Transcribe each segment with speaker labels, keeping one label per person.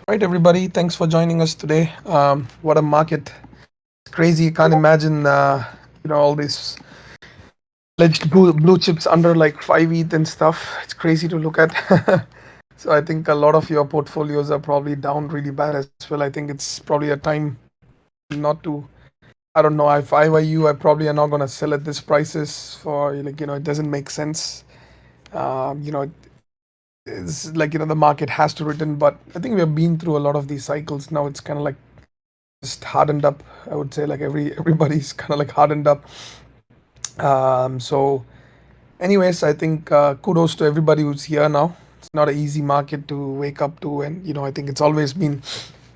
Speaker 1: Right, everybody. Thanks for joining us today. What a market! It's crazy. You can't imagine, all these alleged blue chips under like 5 ETH and stuff. It's crazy to look at. So I think a lot of your portfolios are probably down really bad as well. I think it's probably a time not to. I don't know. If I were you, I probably are not gonna sell at this prices for it doesn't make sense. It's like the market has to return, but I think we have been through a lot of these cycles now. It's kind of like just hardened up. I would say like everybody's kind of like hardened up. So, anyways, I think kudos to everybody who's here now. It's not an easy market to wake up to, and I think it's always been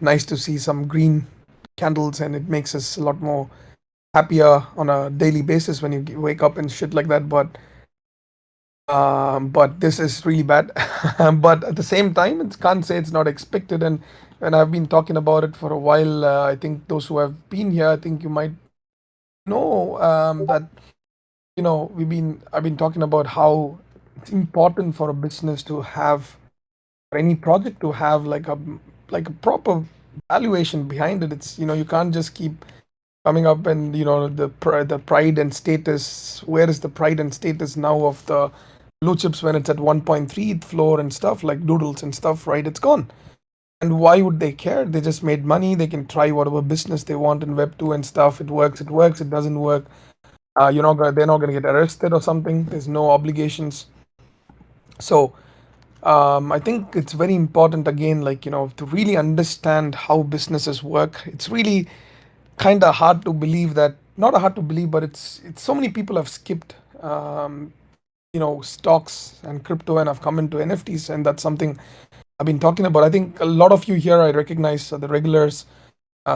Speaker 1: nice to see some green candles, and it makes us a lot more happier on a daily basis when you wake up and shit like that. But this is really bad. But at the same time, it can't say it's not expected. And I've been talking about it for a while. I think those who have been here, I think you might know that I've been talking about how it's important for a business to have, or any project to have like a proper valuation behind it. It's you can't just keep coming up and the pride and status. Where is the pride and status now of the blue chips when it's at 1.3 floor and stuff like doodles and stuff, right? It's gone. And why would they care? They just made money. They can try whatever business they want in Web 2 and stuff. It works, it works, it doesn't work. They're not gonna get arrested or something. There's no obligations. So I think it's very important again, to really understand how businesses work. It's really kind of hard to believe that, not hard to believe, but it's so many people have skipped, stocks and crypto and have come into NFTs, and that's something I've been talking about. I think a lot of you here I recognize the regulars.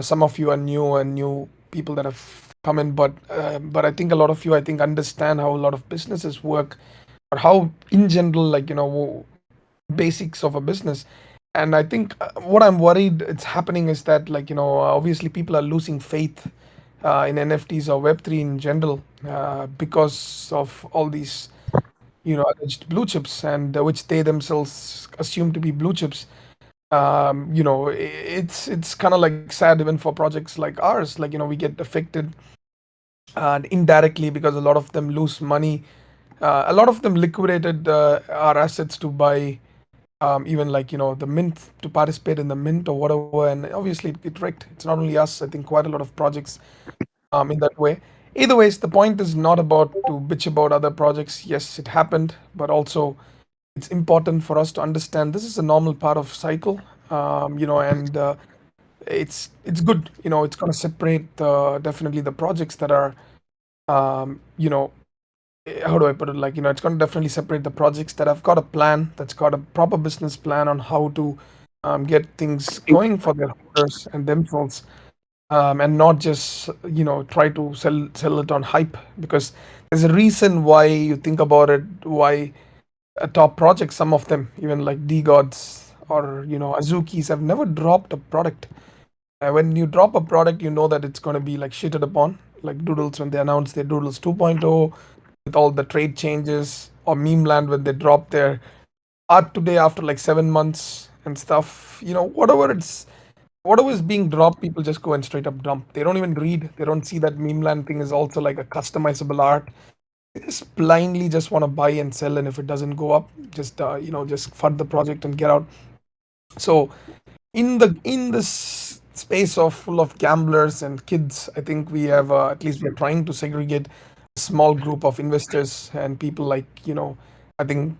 Speaker 1: Some of you are new and new people that have come in, but I think a lot of you I think understand how a lot of businesses work, or how in general, basics of a business. And I think what I'm worried it's happening is that, obviously people are losing faith in NFTs or Web3 in general, because of all these alleged blue chips, and which they themselves assume to be blue chips. It's kind of like sad even for projects like ours. We get affected indirectly because a lot of them lose money. A lot of them liquidated our assets to buy, even the mint, to participate in the mint or whatever. And obviously it wrecked. It's not only us. I think quite a lot of projects in that way. Either ways, the point is not about to bitch about other projects. Yes, it happened, but also it's important for us to understand this is a normal part of cycle. And it's good. It's going to separate definitely the projects that are, um, you know how do I put it? It's going to definitely separate the projects that have got a plan, that's got a proper business plan on how to get things going for their holders and themselves, and not just try to sell it on hype. Because there's a reason why you think about it, why a top projects, some of them even like D Gods or Azukis, have never dropped a product. When you drop a product, you know that it's going to be like shitted upon, like Doodles when they announced their Doodles 2.0 with all the trade changes, or Meme Land when they dropped their art today after like 7 months and stuff. Whatever is being dropped, people just go and straight up dump. They don't even read. They don't see that Meme Land thing is also like a customizable art. They just blindly just want to buy and sell, and if it doesn't go up, just just fund the project and get out. So in this space of full of gamblers and kids, I think we have, at least we are trying to segregate a small group of investors and people like, I think,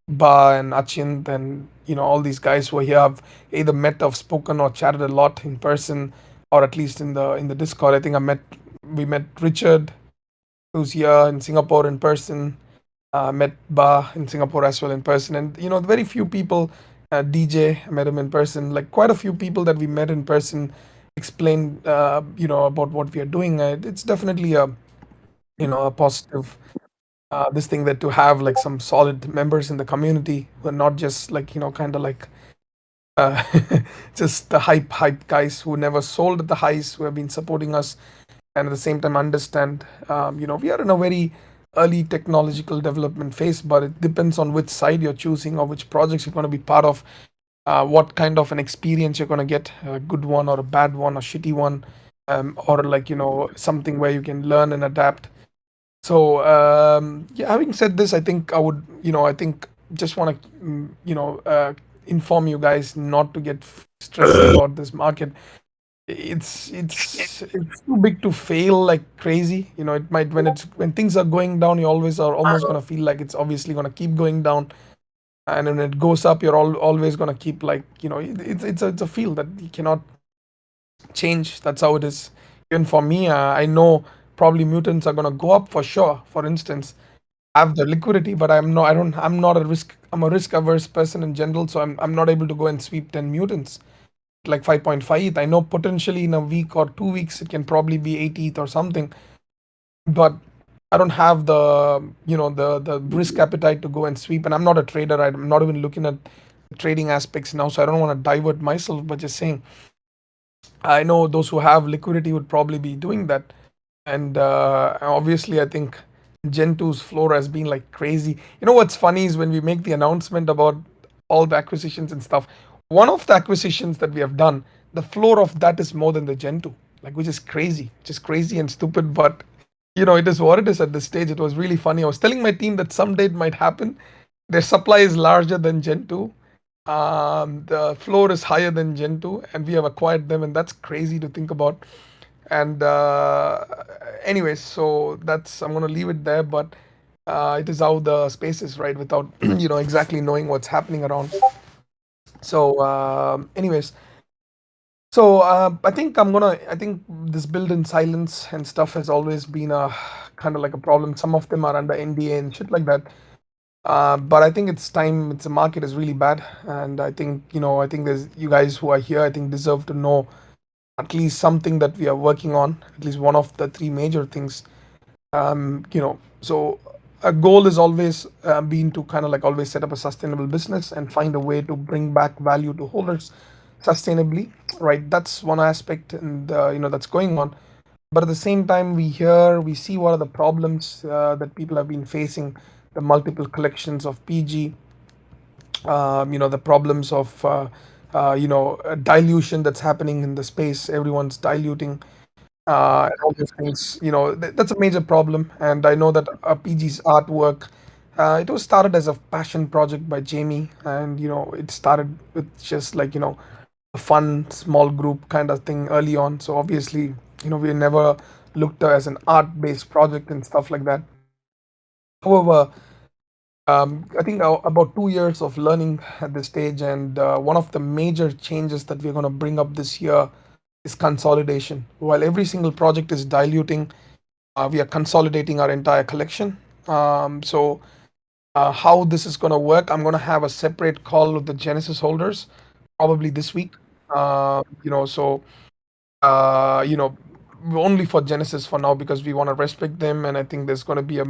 Speaker 1: Ba and Achint and all these guys who are here have either met or spoken or chatted a lot in person, or at least in the Discord. I think we met Richard, who's here in Singapore in person. Met Ba in Singapore as well in person, and very few people. DJ, I met him in person. Like quite a few people that we met in person explained, about what we are doing. It's definitely a positive, this thing, that to have like some solid members in the community who are not just like kind of like, uh, just the hype guys who never sold at the highs, who have been supporting us, and at the same time understand, we are in a very early technological development phase, but it depends on which side you're choosing or which projects you're going to be part of. what kind of an experience you're gonna get, a good one or a bad one, a shitty one, or like something where you can learn and adapt. So yeah, having said this, I think I think just want to inform you guys not to get stressed about this market. It's too big to fail like crazy. It might when things are going down, you always are almost gonna feel like it's obviously gonna keep going down, and when it goes up, you're always gonna keep like it's a field that you cannot change. That's how it is. Even for me, I know probably mutants are gonna go up for sure. For instance, I have the liquidity, but I'm not a risk. I'm a risk averse person in general, so I'm not able to go and sweep 10 mutants like 5.5 ETH. I know potentially in a week or 2 weeks it can probably be 8 ETH or something, but I don't have the risk appetite to go and sweep. And I'm not a trader. I'm not even looking at the trading aspects now, so I don't want to divert myself. But just saying, I know those who have liquidity would probably be doing that. And obviously, I think Gen 2's floor has been like crazy. What's funny is when we make the announcement about all the acquisitions and stuff, one of the acquisitions that we have done, the floor of that is more than the Gen 2, like, which is crazy, just crazy and stupid. But it is what it is at this stage. It was really funny. I was telling my team that someday it might happen. Their supply is larger than Gen 2. The floor is higher than Gen 2, and we have acquired them, and that's crazy to think about. And anyways, so that's I'm gonna leave it there. But it is how the space is, right? Without exactly knowing what's happening around. So, anyways, so I think this build in silence and stuff has always been a kind of like a problem. Some of them are under NDA and shit like that. But I think it's time. It's the market is really bad, and I think there's you guys who are here. I think deserve to know at least something that we are working on. At least one of the three major things. So a goal is always been to kind of like always set up a sustainable business and find a way to bring back value to holders sustainably, right? That's one aspect, and that's going on. But at the same time, we see what are the problems that people have been facing, the multiple collections of PG, the problems of dilution that's happening in the space. Everyone's diluting and all these things. That's a major problem. And I know that PG's artwork, it was started as a passion project by Jamie, and it started with just like a fun small group kind of thing early on. So obviously, we never looked as an art-based project and stuff like that. However, I think about 2 years of learning at this stage, and one of the major changes that we're going to bring up this year is consolidation. While every single project is diluting, we are consolidating our entire collection. So, how this is going to work, I'm going to have a separate call with the Genesis holders probably this week. So you know, only for Genesis for now because we want to respect them, and I think there's going to be a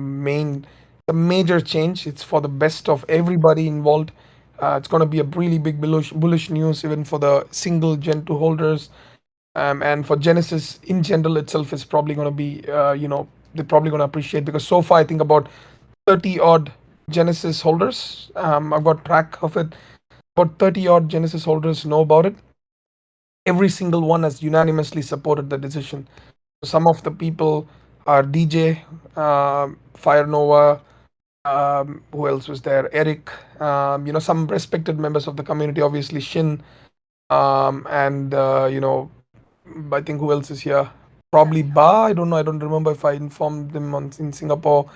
Speaker 1: major change. It's for the best of everybody involved. It's going to be a really big bullish news even for the single Gen 2 holders, and for Genesis in general itself is probably going to be, they're probably going to appreciate because so far I think about 30 odd Genesis holders. I've got track of it. About 30 odd Genesis holders know about it. Every single one has unanimously supported the decision. Some of the people are DJ, Fire Nova, who else was there? Eric, some respected members of the community, obviously Shin, and I think who else is here? Probably Ba. I don't know. I don't remember if I informed them in Singapore.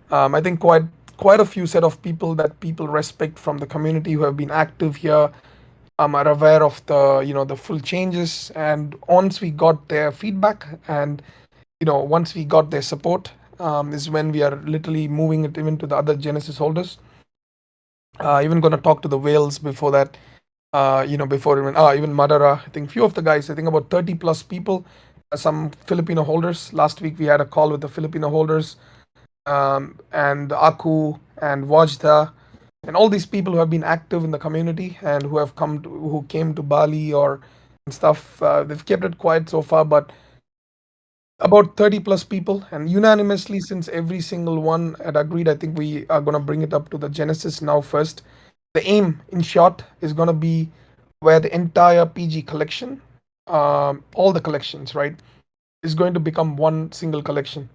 Speaker 1: I think quite a few set of people that people respect from the community who have been active here are aware of the full changes. And once we got their feedback and once we got their support, is when we are literally moving it even to the other Genesis holders. Even gonna talk to the whales before that. Before even Madara. I think few of the guys. I think about 30 plus people. Some Filipino holders. Last week we had a call with the Filipino holders, and Aku and Wajda and all these people who have been active in the community and who came to Bali or and stuff. They've kept it quiet so far, but about 30 plus people, and unanimously, since every single one had agreed, I think we are going to bring it up to the Genesis now first. The aim, in short, is going to be where the entire PG collection, all the collections, right, is going to become one single collection.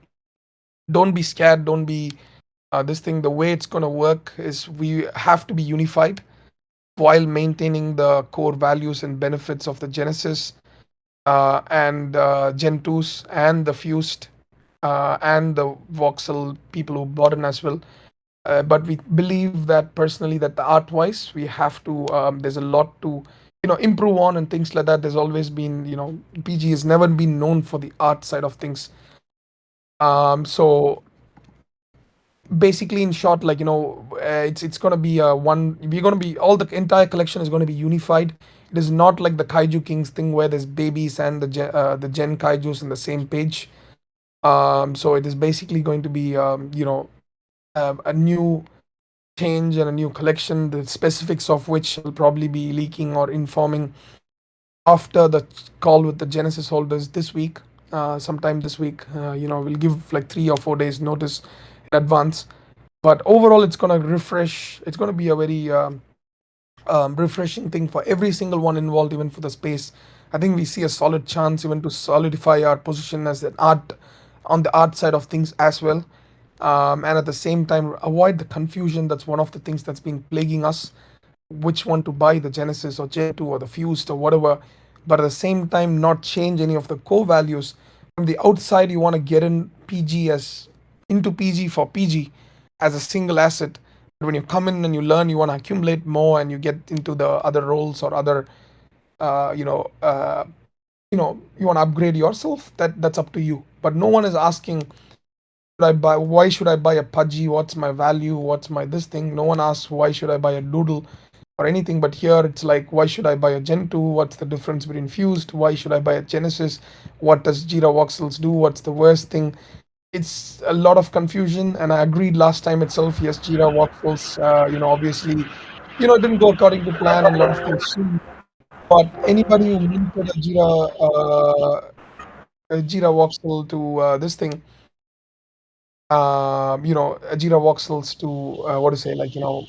Speaker 1: Don't be scared. Don't be this thing. The way it's going to work is we have to be unified while maintaining the core values and benefits of the Genesis and Gen 2s and the Fused and the voxel people who bought in as well. But we believe that personally that the art wise we have to there's a lot to improve on and things like that. There's always been PG has never been known for the art side of things. So basically in short, like it's going to be one we're going to be all the entire collection is going to be unified. It is not like the Kaiju Kings thing where there's babies and the Gen Kaijus in the same page. So it is basically going to be a new change and a new collection, the specifics of which I'll probably be leaking or informing after the call with the Genesis holders this week, sometime this week. We'll give like 3 or 4 days notice in advance. But overall, it's gonna refresh. It's gonna be a very refreshing thing for every single one involved, even for the space. I think we see a solid chance even to solidify our position as an art on the art side of things as well. And at the same time, avoid the confusion. That's one of the things that's been plaguing us, which one to buy, the Genesis or Gen 2 or the Fused or whatever, but at the same time not change any of the core values. From the outside, you want to get in PG as into PG for PG as a single asset. But when you come in and you learn, you want to accumulate more and you get into the other roles or other, uh, you know, uh, you want to upgrade yourself. That's up to you. But no one is asking, should I buy? Why should I buy a Pudgy? What's my value? What's my this thing? No one asks why should I buy a Doodle or anything. But here it's like, why should I buy a Gen 2? What's the difference between Fused? Why should I buy a Genesis? What does Jira Voxels do? What's the worst thing? It's a lot of confusion, and I agreed last time itself. Yes, Jira Voxels, obviously, it didn't go according to plan, and a lot of things. But anybody who minted a Jira Voxel to this thing, Jira voxels to what to say, like how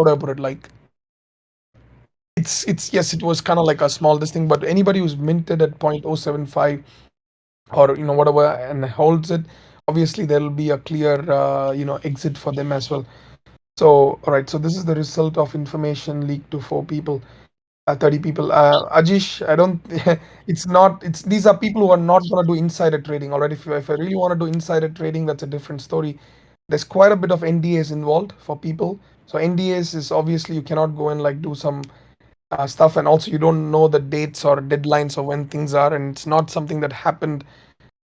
Speaker 1: do I put it? Like it's yes, it was kind of like a small this thing, but anybody who's minted at 0.075 or whatever and holds it, obviously there will be a clear exit for them as well. So all right, so this is the result of information leaked to 4 people. 30 people. Ajish, I don't. It's not. It's these are people who are not going to do insider trading. All right, if I really want to do insider trading, that's a different story. There's quite a bit of NDAs involved for people. So NDAs is obviously you cannot go and like do some stuff, and also you don't know the dates or deadlines of when things are, and it's not something that happened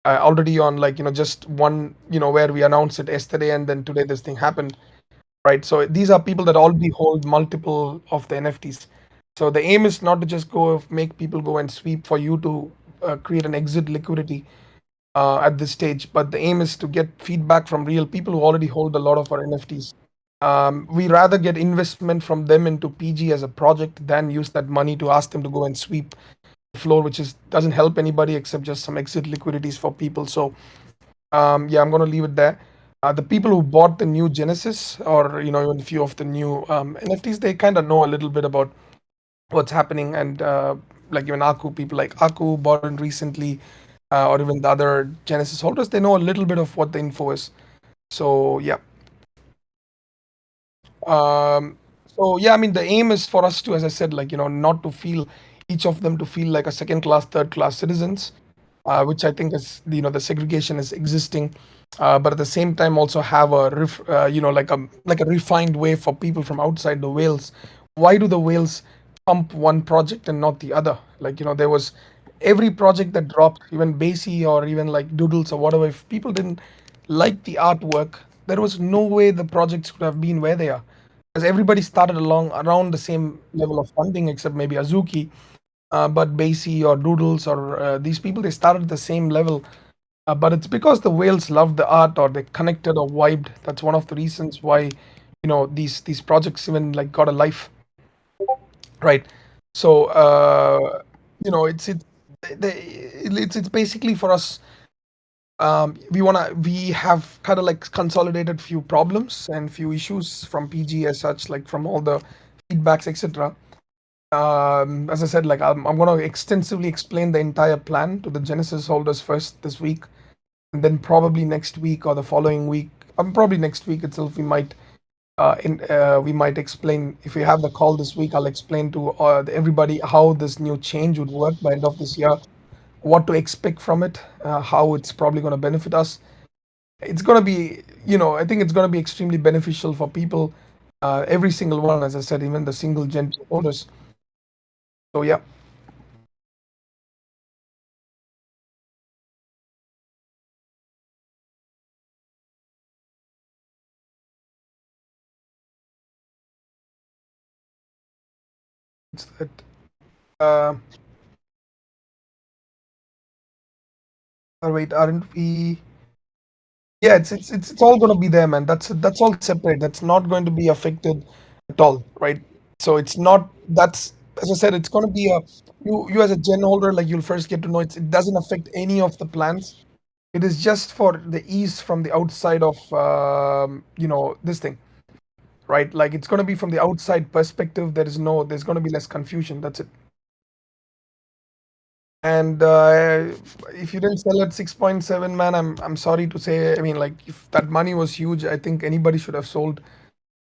Speaker 1: already on like just one where we announced it yesterday and then today this thing happened, right? So these are people that already hold multiple of the NFTs. So the aim is not to just go make people go and sweep for you to create an exit liquidity at this stage, but the aim is to get feedback from real people who already hold a lot of our NFTs. We rather get investment from them into PG as a project than use that money to ask them to go and sweep the floor, which is doesn't help anybody except just some exit liquidities for people. So yeah, I'm gonna leave it there. The people who bought the new Genesis or even a few of the new NFTs, they kind of know a little bit about what's happening, and like even Aku, people like Aku bought it recently, or even the other Genesis holders, they know a little bit of what the info is. So yeah. So yeah, I mean the aim is for us to, as I said, like not to feel each of them to feel like a second class, third class citizens, which I think is the segregation is existing, but at the same time also have a like a refined way for people from outside the whales. Why do the whales pump one project and not the other? Like there was every project that dropped, even Basie or even like Doodles or whatever. If people didn't like the artwork, there was no way the projects could have been where they are, because everybody started along around the same level of funding except maybe Azuki. But Basie or Doodles or these people, they started at the same level. But it's because the whales loved the art or they connected or vibed. That's one of the reasons why these projects even like got a life, right? So it's basically for us. We have kind of like consolidated few problems and few issues from PG as such, like from all the feedbacks, etc. As I said, like I'm going to extensively explain the entire plan to the Genesis holders first this week, and then probably next week or the following week. Probably next week itself. We might explain if we have the call this week. I'll explain to everybody how this new change would work by end of this year, what to expect from it, how it's probably going to benefit us. It's going to be, I think it's going to be extremely beneficial for people, every single one, as I said, even the single gen owners. So yeah, it's that. Uh, Wait, aren't we? Yeah, it's all going to be there, man. That's all separate. That's not going to be affected at all, right? So it's not. That's, as I said, it's going to be a, you as a gen holder, like you'll first get to know it doesn't affect any of the plans. It is just for the ease from the outside of this thing, right? Like it's going to be from the outside perspective. There's going to be less confusion. That's it. And if you didn't sell at 6.7, man, I'm sorry to say. I mean, like if that money was huge, I think anybody should have sold.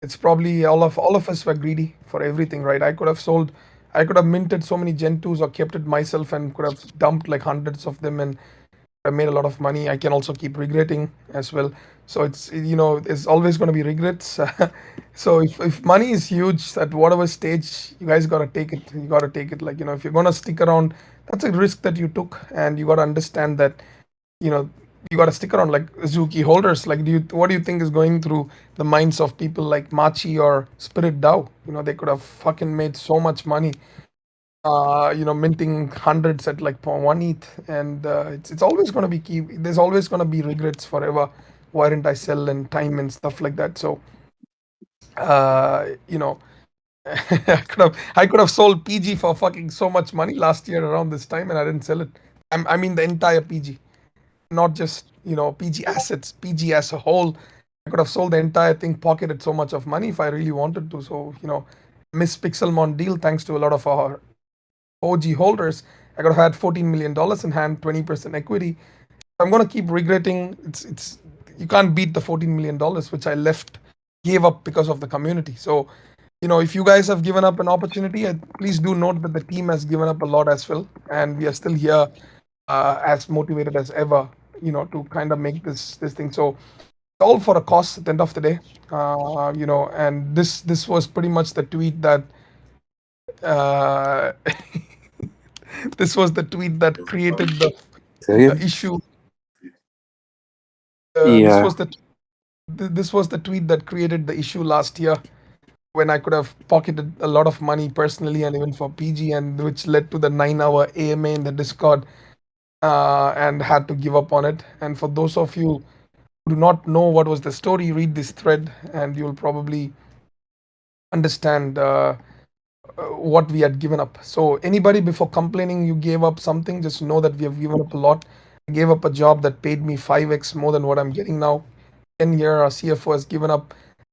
Speaker 1: It's probably all of us were greedy for everything, right? I could have sold, I could have minted so many Gen 2s or kept it myself and could have dumped like hundreds of them and I made a lot of money. I can also keep regretting as well. So there's always going to be regrets. So if money is huge at whatever stage, you guys got to take it. You got to take it. Like, if you're going to stick around, that's a risk that you took. And you got to understand that, you know, you got to stick around like Zuki holders. Like, what do you think is going through the minds of people like Machi or Spirit Dow? They could have fucking made so much money minting hundreds at like 1 ETH, and it's always going to be key. There's always going to be regrets forever. Why didn't I sell and time and stuff like that? So, you know, I could have sold PG for fucking so much money last year around this time, and I didn't sell it. I mean the entire PG, not just PG assets, PG as a whole. I could have sold the entire thing, pocketed so much of money if I really wanted to. So, Miss Pixelmon deal, thanks to a lot of our OG holders, I could have had $14 million in hand, 20% equity. I'm gonna keep regretting. It's you can't beat the $14 million which I gave up because of the community. So, if you guys have given up an opportunity, please do note that the team has given up a lot as well, and we are still here, as motivated as ever. To kind of make this thing. So it's all for a cause at the end of the day. And this was pretty much the tweet that. Uh, This was the tweet that created the
Speaker 2: Second?
Speaker 1: issue. This
Speaker 2: Yeah.
Speaker 1: was the tweet that created the issue last year when I could have pocketed a lot of money personally and even for PG, and which led to the 9-hour AMA in the Discord, and had to give up on it. And for those of you who do not know what was the story, read this thread and you'll probably understand what we had given up. So anybody before complaining you gave up something, just know that we have given up a lot. I gave up a job that paid me 5x more than what I'm getting now. 10 year our CFO has given up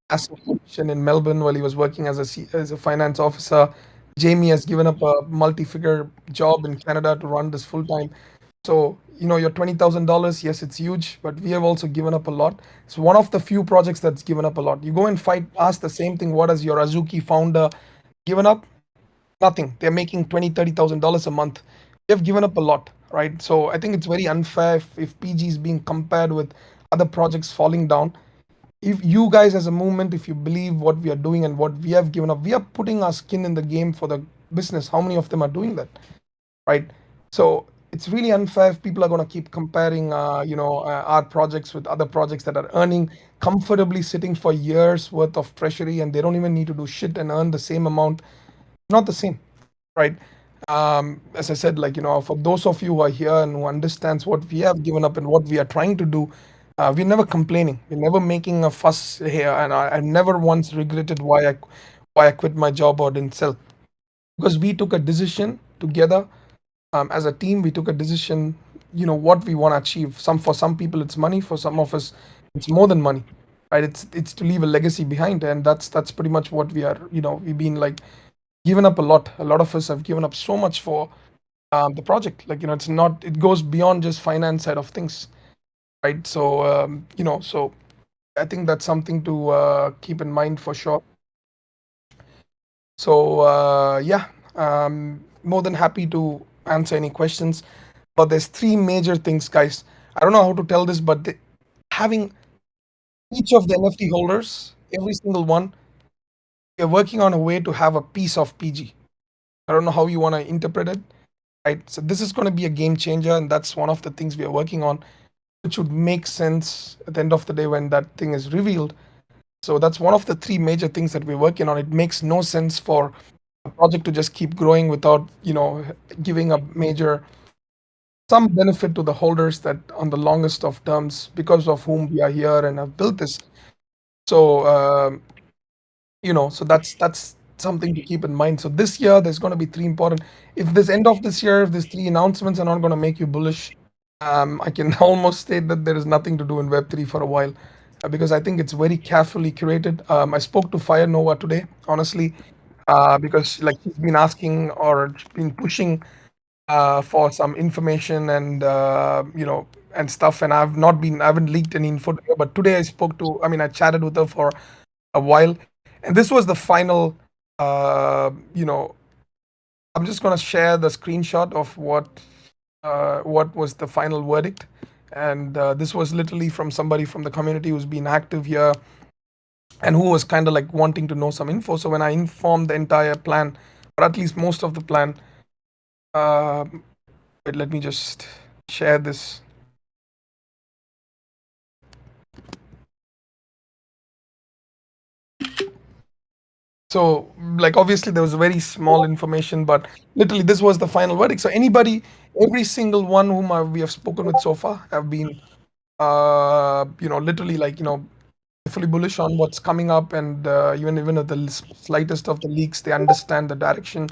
Speaker 1: massive position in Melbourne while he was working as a finance officer. Jamie has given up a multi-figure job in Canada to run this full time. So, your $20,000, yes, it's huge, but we have also given up a lot. It's one of the few projects that's given up a lot. You go and ask the same thing. What has your Azuki founder given up? Nothing. They're making 20, $30,000 a month. They've given up a lot, right? So I think it's very unfair if PG is being compared with other projects falling down. If you guys as a movement, if you believe what we are doing and what we have given up, we are putting our skin in the game for the business. How many of them are doing that, right? So it's really unfair if people are going to keep comparing, our projects with other projects that are earning comfortably, sitting for years worth of treasury, and they don't even need to do shit and earn the same amount. Not the same, right? As I said, like, for those of you who are here and who understands what we have given up and what we are trying to do, we're never complaining. We're never making a fuss here, and I never once regretted why I quit my job or didn't sell, because we took a decision together, as a team. We took a decision, what we want to achieve. For some people it's money, for some of us it's more than money, right? It's to leave a legacy behind, and that's pretty much what we are. We've been like given up a lot. A lot of us have given up so much for the project. Like, it's not, it goes beyond just finance side of things, right? So, so I think that's something to keep in mind for sure. So, yeah, more than happy to answer any questions. But there's three major things, guys. I don't know how to tell this, but having each of the NFT holders, every single one, we're working on a way to have a piece of PG. I don't know how you want to interpret it, right? So this is going to be a game changer, and that's one of the things we are working on, which would make sense at the end of the day when that thing is revealed. So that's one of the three major things that we're working on. It makes no sense for a project to just keep growing without, giving a major some benefit to the holders that on the longest of terms because of whom we are here and have built this. So so that's something to keep in mind. So this year there's going to be three important. If this end of this year, if these three announcements are not going to make you bullish, I can almost state that there is nothing to do in Web3 for a while, because I think it's very carefully curated. I spoke to Fire Nova today, honestly, because like she's been asking or been pushing for some information and and stuff, and I haven't leaked any info to her, but today I chatted with her for a while, and this was the final. Uh, you know, I'm just gonna share the screenshot of what was the final verdict, and this was literally from somebody from the community who's been active here and who was kind of like wanting to know some info. So when I informed the entire plan, or at least most of the plan, uh, wait, let me just share this. So, like, obviously, there was very small information, but literally, this was the final verdict. So, every single one whom we have spoken with so far have been, literally, like, fully bullish on what's coming up, and even at the slightest of the leaks, they understand the direction.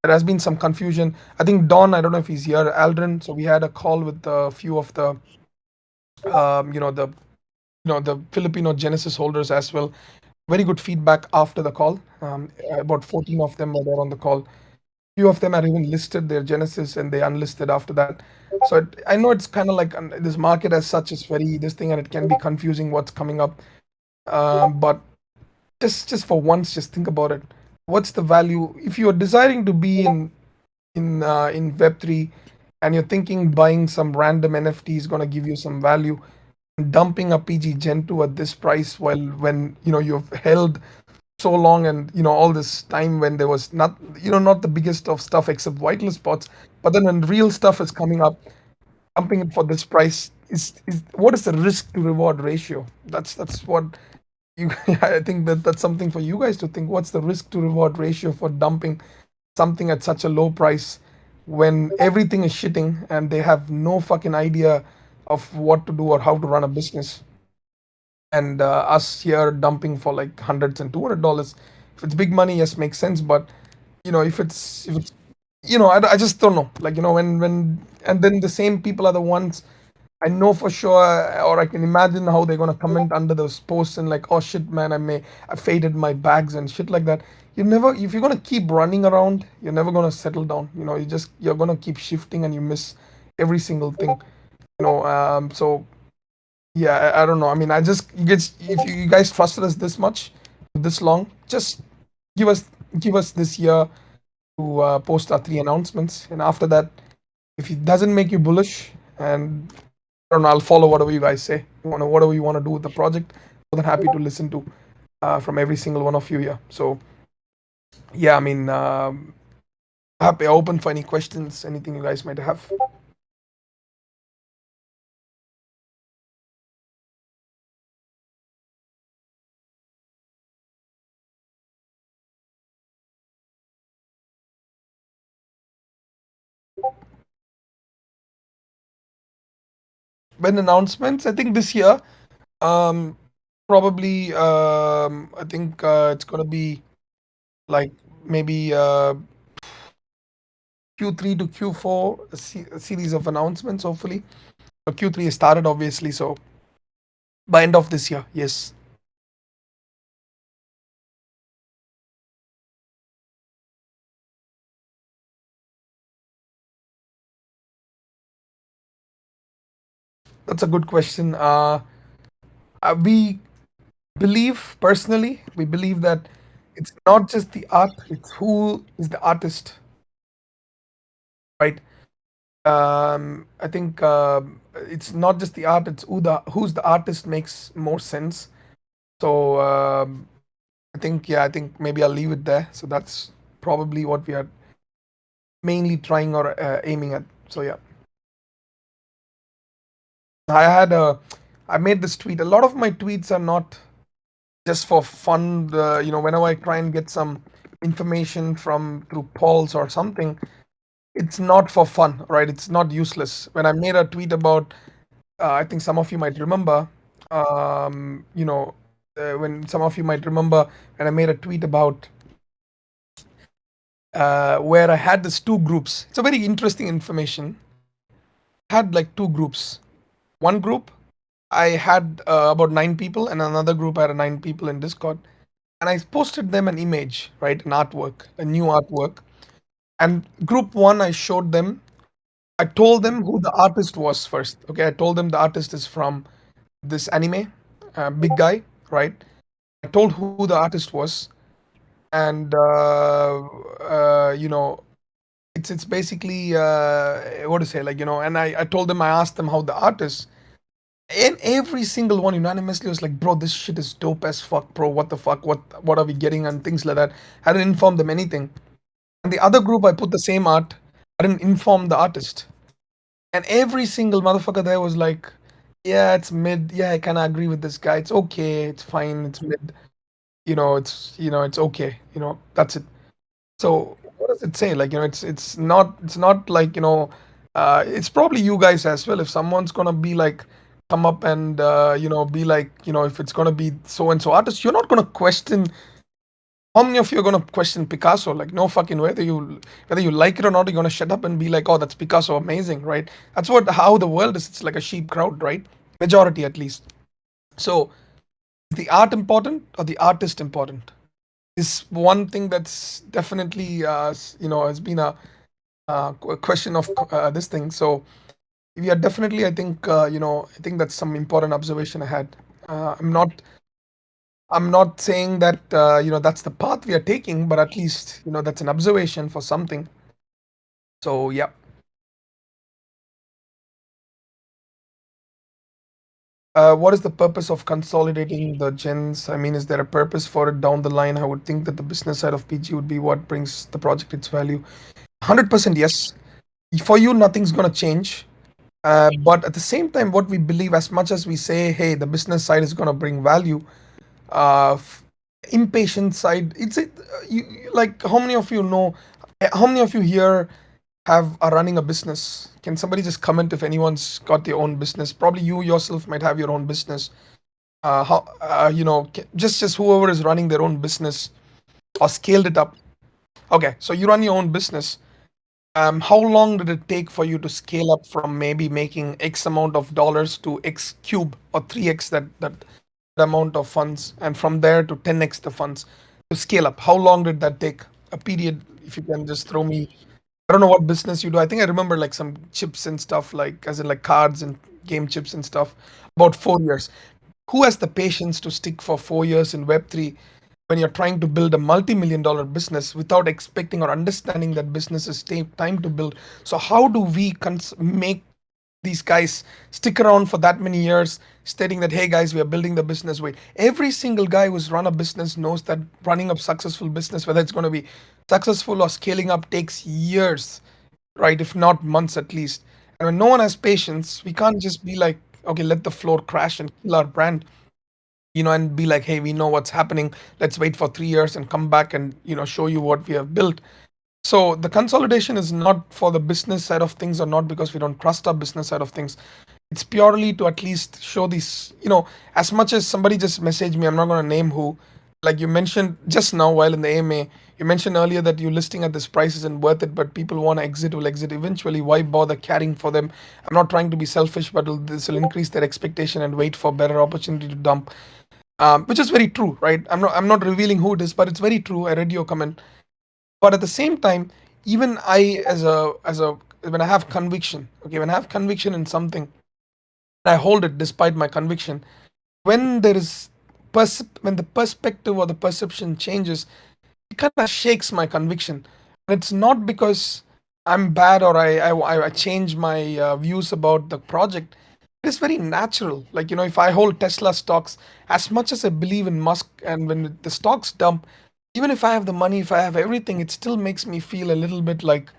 Speaker 1: There has been some confusion. I think Don, I don't know if he's here, Aldrin. So, we had a call with a few of the, um, you know, the, the Filipino Genesis holders as well. Very good feedback after the call. About 14 of them were there on the call. Few of them are even listed their Genesis and they unlisted after that. So I know it's kind of like this market as such is very this thing and it can be confusing what's coming up. But just for once, just think about it. What's the value if you're desiring to be in Web3 and you're thinking buying some random NFT is gonna give you some value? Dumping a PG Gen 2 at this price while when you've held so long and all this time when there was not the biggest of stuff except whitelist spots, but then when real stuff is coming up, dumping it for this price is what is the risk to reward ratio? That's what you I think that's something for you guys to think. What's the risk to reward ratio for dumping something at such a low price when everything is shitting and they have no fucking idea of what to do or how to run a business, and us here dumping for like hundreds and $200. If it's big money, yes, makes sense. But if it's I just don't know. Like when and then the same people are the ones I know for sure, or I can imagine how they're gonna comment under those posts and like, oh shit, man, I faded my bags and shit like that. You never, if you're gonna keep running around, you're never gonna settle down. You're gonna keep shifting and you miss every single thing. So yeah, I don't know. I mean, I just gets if you guys trusted us this much, this long, just give us give us this year to post our three announcements, and after that, if it doesn't make you bullish, and I don't know, I'll follow whatever you guys say. Whatever you want to do with the project, more than happy to listen to from every single one of you here. So yeah, I mean, happy open for any questions, anything you guys might have. When announcements, I think this year, um, probably, I think it's gonna be like maybe Q3 to Q4, a series of announcements, hopefully. So Q3 has started, obviously. So by end of this year, yes. That's a good question. We believe, personally, we believe that it's not just the art, it's who is the artist, right? I think it's not just the art, it's who's the artist makes more sense. So I think, yeah, I think maybe I'll leave it there. So that's probably what we are mainly trying or aiming at. So yeah, I had a, I made this tweet. A lot of my tweets are not just for fun. Whenever I try and get some information from through polls or something, it's not for fun, right? It's not useless. When I made a tweet about, I think some of you might remember, when some of you might remember when I made a tweet about where I had this two groups. It's a very interesting information. I had like two groups. One group I had about 9 people, and another group I had 9 people in Discord. And I posted them an image, right, an artwork, a new artwork. And group one, I showed them. I told them who the artist was first. Okay, I told them the artist is from this anime, big guy, right? I told who the artist was, and it's basically what to say, like, and I told them, I asked them how the artist, and every single one unanimously was like, bro, this shit is dope as fuck, bro. What the fuck? What are we getting? And things like that. I didn't inform them anything. And the other group, I put the same art. I didn't inform the artist. And every single motherfucker there was like, yeah, it's mid. Yeah, I kind of agree with this guy. It's okay. It's fine. It's mid. It's okay. That's it. So what does it say? Like, it's not like, it's probably you guys as well. If someone's gonna be like, come up and be like, if it's gonna be so and so artist, you're not gonna question. How many of you are gonna question Picasso? Like, no fucking, whether you like it or not, you're gonna shut up and be like, oh, that's Picasso, amazing, right? That's what how the world is. It's like a sheep crowd, right? Majority at least. So is the art important or the artist important? Is one thing that's definitely has been a question of this thing. So we are definitely, I think, I think that's some important observation I had. I'm not saying that that's the path we are taking, but at least that's an observation for something. So yeah. What is the purpose of consolidating the gens? I mean, is there a purpose for it down the line? I would think that the business side of PG would be what brings the project its value. 100% yes. For you, nothing's gonna change. But at the same time, what we believe, as much as we say, hey, the business side is gonna bring value, f- impatient side, it's it. Like, how many of you know? How many of you here have are running a business? Can somebody just comment if anyone's got their own business? Probably you yourself might have your own business. How just whoever is running their own business or scaled it up. Okay, so you run your own business. How long did it take for you to scale up from maybe making X amount of dollars to X cube or 3X that amount of funds, and from there to 10X the funds to scale up? How long did that take? A period, if you can just throw me. I don't know what business you do. I think I remember like some chips and stuff, like as in like cards and game chips and stuff. About 4 years. Who has the patience to stick for 4 years in Web3 when you're trying to build a multi-million-dollar business without expecting or understanding that businesses take time to build? So how do we make these guys stick around for that many years, stating that, hey guys, we are building the business way? Every single guy who's run a business knows that running a successful business, whether it's going to be successful or scaling up, takes years, right? If not months at least. And when no one has patience, we can't just be like, okay, let the floor crash and kill our brand, and be like, hey, we know what's happening. Let's wait for 3 years and come back and, show you what we have built. So the consolidation is not for the business side of things, or not because we don't trust our business side of things. It's purely to at least show these, as much as somebody just messaged me, I'm not going to name who. Like you mentioned just now while in the AMA, you mentioned earlier that you listing at this price isn't worth it, but people want to exit, will exit eventually. Why bother caring for them? I'm not trying to be selfish, but this will increase their expectation and wait for better opportunity to dump. Which is very true, right? I'm not revealing who it is, but it's very true. I read your comment. But at the same time, even I, as a when I have conviction, okay, when I have conviction in something, I hold it despite my conviction. When there is when the perspective or the perception changes, it kind of shakes my conviction. And it's not because I'm bad or I change my views about the project. It is very natural. Like, if I hold Tesla stocks, as much as I believe in Musk, and when the stocks dump, even if I have the money, if I have everything, it still makes me feel a little bit like,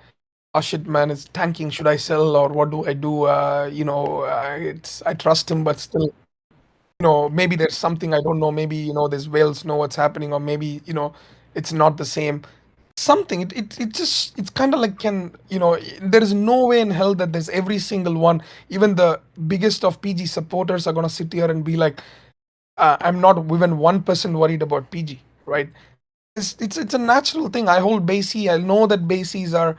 Speaker 1: oh shit, man, it's tanking. Should I sell or what do I do? I trust him, but still, maybe there's something I don't know. Maybe, these whales know what's happening, or maybe, it's not the same. Something, it just, it's kind of like, there is no way in hell that there's every single one, even the biggest of PG supporters are going to sit here and be like, I'm not even 1% worried about PG, right? It's a natural thing. I hold Basie. I know that Basies are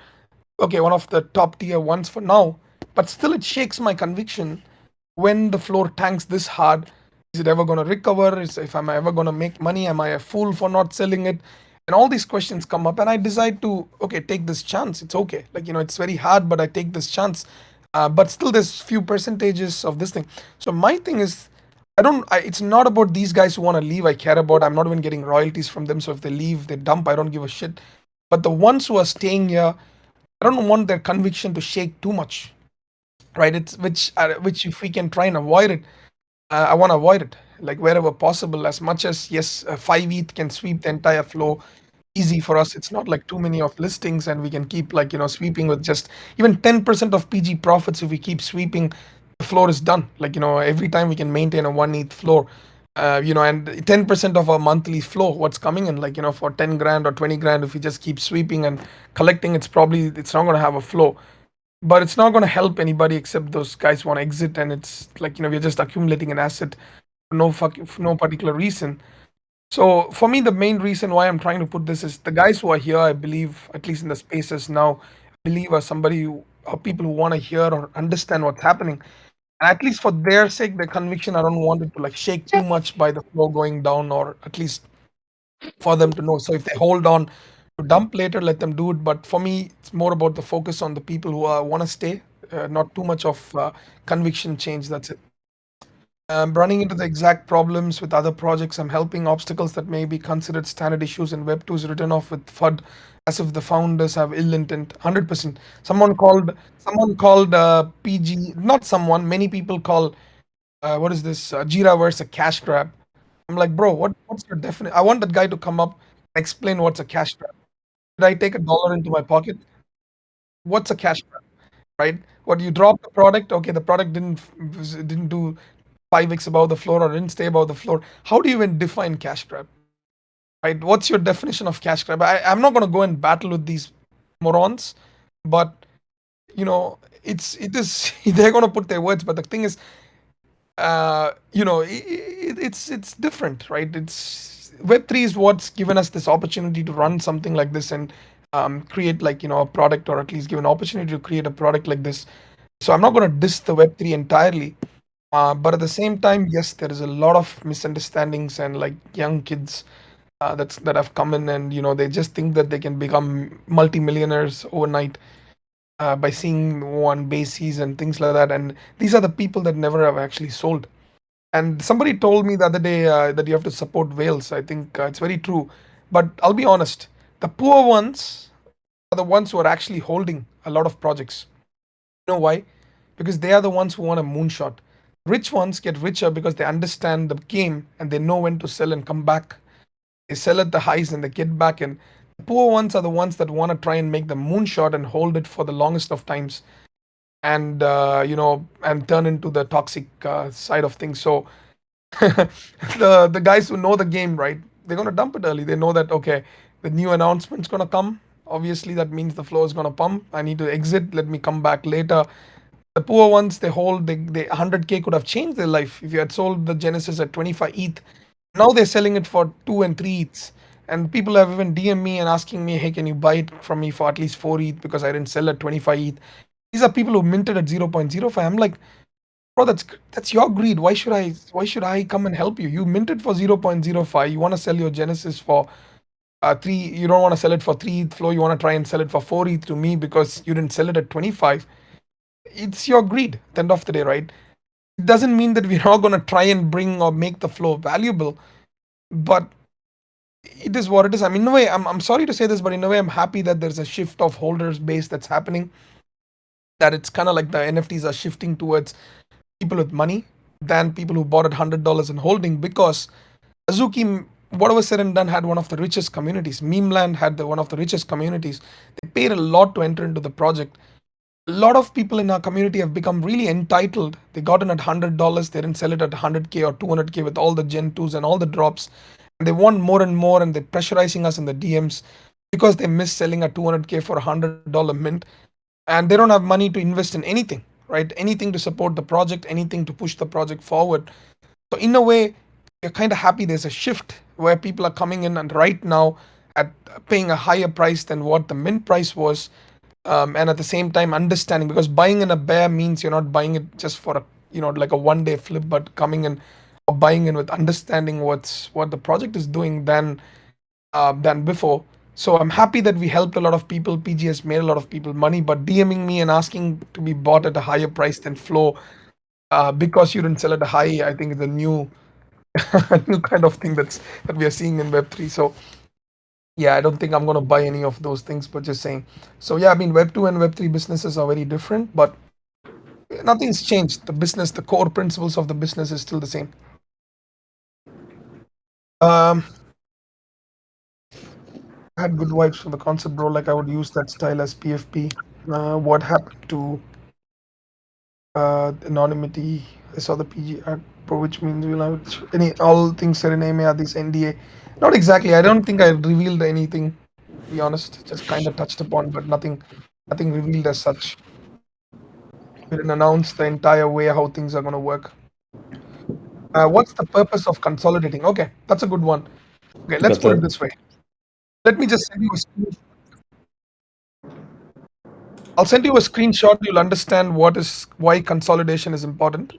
Speaker 1: okay, one of the top tier ones for now, but still it shakes my conviction when the floor tanks this hard. Is it ever going to recover? If am I ever going to make money? Am I a fool for not selling it? And all these questions come up, and I decide to, okay, take this chance. It's okay. Like, it's very hard, but I take this chance. But still, there's few percentages of this thing. So my thing is, it's not about these guys who want to leave. I care about. I'm not even getting royalties from them. So if they leave, they dump. I don't give a shit. But the ones who are staying here, I don't want their conviction to shake too much, right? It's which if we can try and avoid it, I want to avoid it, like wherever possible. As much as yes, 5 ETH can sweep the entire flow easy for us. It's not like too many of listings, and we can keep like sweeping with just even 10% of PG profits. If we keep sweeping, the floor is done. Like every time we can maintain a 1 ETH floor. And 10% of our monthly flow, what's coming in, like for 10 grand or 20 grand, if we just keep sweeping and collecting, it's not going to have a flow, but it's not going to help anybody except those guys want to exit, and it's like we're just accumulating an asset for no particular reason. So for me, the main reason why I'm trying to put this is the guys who are here, I believe, at least in the spaces now, believe are somebody who are people who want to hear or understand what's happening. And at least for their sake, their conviction, I don't want it to like shake too much by the flow going down, or at least for them to know. So if they hold on to dump later, let them do it. But for me, it's more about the focus on the people who want to stay, not too much of conviction change. That's it. Running into the exact problems with other projects. I'm helping obstacles that may be considered standard issues in Web 2 is written off with FUD as if the founders have ill intent. 100%. Someone called PG, not someone, many people call, what is this, Jiraverse a cash grab. I'm like, bro, what's your definition? I want that guy to come up and explain what's a cash grab. Did I take $1 into my pocket? What's a cash grab, right? What, you drop the product? Okay, the product didn't do 5x above the floor or didn't stay above the floor. How do you even define cash grab, right? What's your definition of cash grab? I'm not going to go and battle with these morons, but it is they're going to put their words. But the thing is, it's different, right? It's Web3 is what's given us this opportunity to run something like this and create like a product, or at least give an opportunity to create a product like this. So I'm not going to diss the Web3 entirely, but at the same time, yes, there is a lot of misunderstandings and like young kids that have come in, and they just think that they can become multimillionaires overnight by seeing one bases and things like that. And these are the people that never have actually sold. And somebody told me the other day that you have to support whales. I think it's very true. But I'll be honest, the poor ones are the ones who are actually holding a lot of projects. You know why? Because they are the ones who want a moonshot. Rich ones get richer because they understand the game and they know when to sell and come back. They sell at the highs and they get back. And the poor ones are the ones that want to try and make the moonshot and hold it for the longest of times, and and turn into the toxic side of things. So the guys who know the game, right? They're gonna dump it early. They know that, okay, the new announcement's gonna come. Obviously, that means the flow is gonna pump. I need to exit. Let me come back later. The poor ones, they hold. They 100K could have changed their life if you had sold the Genesis at 25 ETH. Now they're selling it for 2 and 3 ETHs. And people have even DM me and asking me, hey, can you buy it from me for at least 4 ETH because I didn't sell at 25 ETH. These are people who minted at 0.05. I'm like, bro, that's your greed. Why should I come and help you? You minted for 0.05. You want to sell your Genesis for 3. You don't want to sell it for 3 ETH flow. You want to try and sell it for 4 ETH to me because you didn't sell it at 25. It's your greed at the end of the day, right? It doesn't mean that we're not going to try and bring or make the flow valuable, but it is what it is. I mean, in a way, I'm sorry to say this, but in a way, I'm happy that there's a shift of holders base that's happening. That it's kind of like the NFTs are shifting towards people with money than people who bought at $100 and holding, because Azuki, whatever said and done, had one of the richest communities. Memeland had one of the richest communities. They paid a lot to enter into the project. A lot of people in our community have become really entitled. They got in at $100, they didn't sell it at 100K or 200K with all the Gen 2s and all the drops. And they want more and more, and they're pressurizing us in the DMs because they miss selling at 200K for a $100 mint. And they don't have money to invest in anything, right? Anything to support the project, anything to push the project forward. So in a way, you're kind of happy there's a shift where people are coming in and right now at paying a higher price than what the mint price was, and at the same time understanding, because buying in a bear means you're not buying it just for a, like a 1 day flip, but coming in or buying in with understanding what the project is doing than before. So I'm happy that we helped a lot of people. PG has made a lot of people money, but DMing me and asking to be bought at a higher price than flow, because you didn't sell at a high, I think is a new new kind of thing that we are seeing in Web3. So yeah, I don't think I'm gonna buy any of those things, but just saying. So yeah, I mean, Web2 and Web3 businesses are very different, but nothing's changed. The business, the core principles of the business is still the same. Um, I had good vibes from the concept, bro. Like I would use that style as PFP. What happened to anonymity? I saw the PG art, bro, which means we'll have any all things said in AMA are these NDA. Not exactly. I don't think I revealed anything. To be honest, just kind of touched upon, but nothing revealed as such. We didn't announce the entire way how things are going to work. What's the purpose of consolidating? Okay, that's a good one. Okay, let's
Speaker 2: That's
Speaker 1: put it
Speaker 2: it.
Speaker 1: this way. Let me just send you a I'll send you a screenshot. You'll understand why consolidation is important.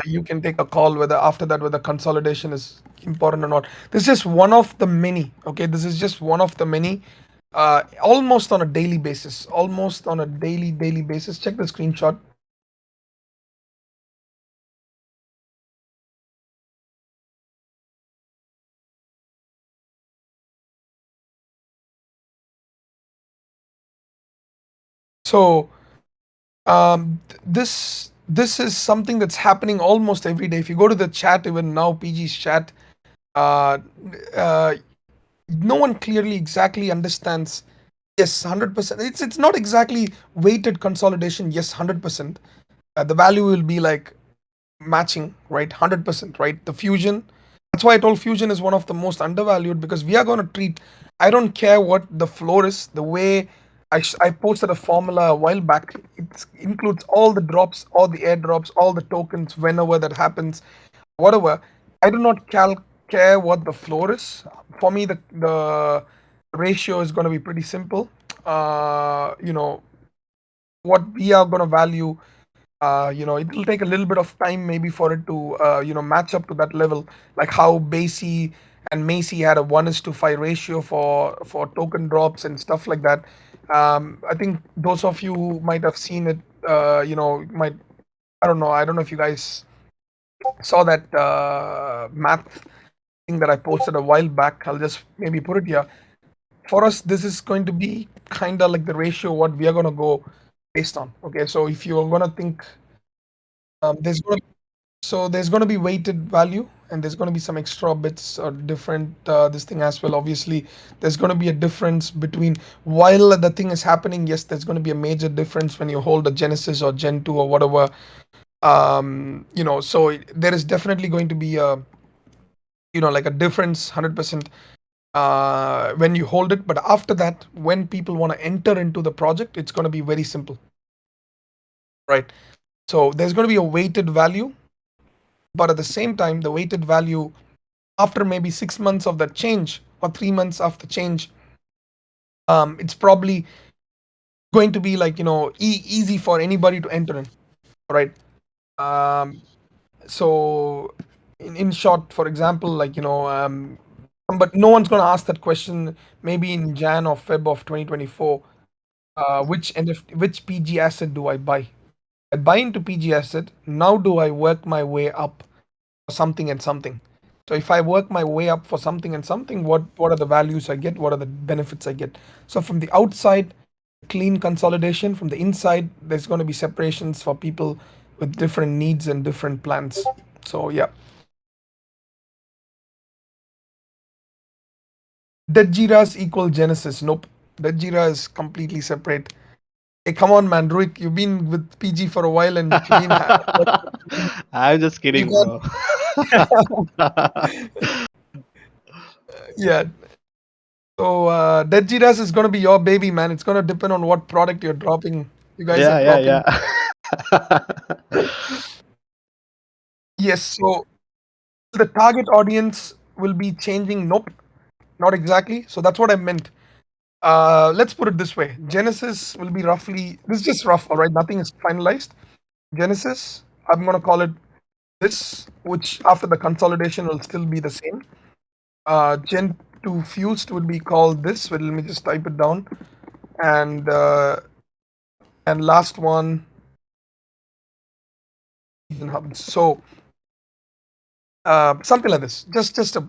Speaker 1: You can take a call whether after that whether consolidation is important or not. This is just one of the many. Okay, this is just one of the many. Almost on a daily basis. Almost on a daily basis. Check the screenshot. So this is something that's happening almost every day. If you go to the chat, even now, PG's chat, uh, uh, no one clearly exactly understands. Yes, 100%. It's not exactly weighted consolidation. Yes, 100%. The value will be like matching, right? 100%, right? The fusion. That's why I told fusion is one of the most undervalued, because we are going to treat. I don't care what the floor is. The way I posted a formula a while back. It includes all the drops, all the airdrops, all the tokens whenever that happens, whatever. I do not care what the floor is. For me, the ratio is going to be pretty simple. What we are going to value, it will take a little bit of time maybe for it to match up to that level, like how Basie and Macy had a 1:5 ratio for token drops and stuff like that. I think those of you who might have seen it, might, I don't know if you guys saw that math thing that I posted a while back. I'll just maybe put it here. For us, this is going to be kind of like the ratio what we are going to go based on. Okay, so if you're going to think, there's going to there's going to be weighted value, and there's going to be some extra bits or different this thing as well. Obviously, there's going to be a difference between while the thing is happening. Yes, there's going to be a major difference when you hold a Genesis or Gen 2 or whatever. So there is definitely going to be a, like a difference, 100%, when you hold it. But after that, when people want to enter into the project, it's going to be very simple, right? So there's going to be a weighted value, but at the same time, the weighted value after maybe 6 months of that change or 3 months after change, it's probably going to be like, easy for anybody to enter in, right? Um, so in short, for example, like, but no one's going to ask that question maybe in Jan or Feb of 2024. Which PG asset do I buy? I buy into PG asset. Now do I work my way up for something and something? So if I work my way up for something and something, what are the values I get? What are the benefits I get? So from the outside, clean consolidation. From the inside, there's going to be separations for people with different needs and different plans. So yeah, dead Jiras equal Genesis. Nope, dead Jira is completely separate. Hey, come on, man, Ruik, you've been with PG for a while and you've been
Speaker 2: I'm just
Speaker 1: you
Speaker 2: kidding,
Speaker 1: can't.
Speaker 2: bro.
Speaker 1: Yeah. So dead Jiras is going to be your baby, man. It's going to depend on what product you're dropping. You guys are
Speaker 2: Yeah, yeah,
Speaker 1: dropping.
Speaker 2: yeah.
Speaker 1: Yes. So the target audience will be changing. Nope, not exactly. So that's what I meant. Let's put it this way: Genesis will be roughly. This is just rough, all right. Nothing is finalized. Genesis, I'm gonna call it this, which after the consolidation will still be the same. Gen 2 fused will be called this. Wait, let me just type it down. And last one, so something like this. Just a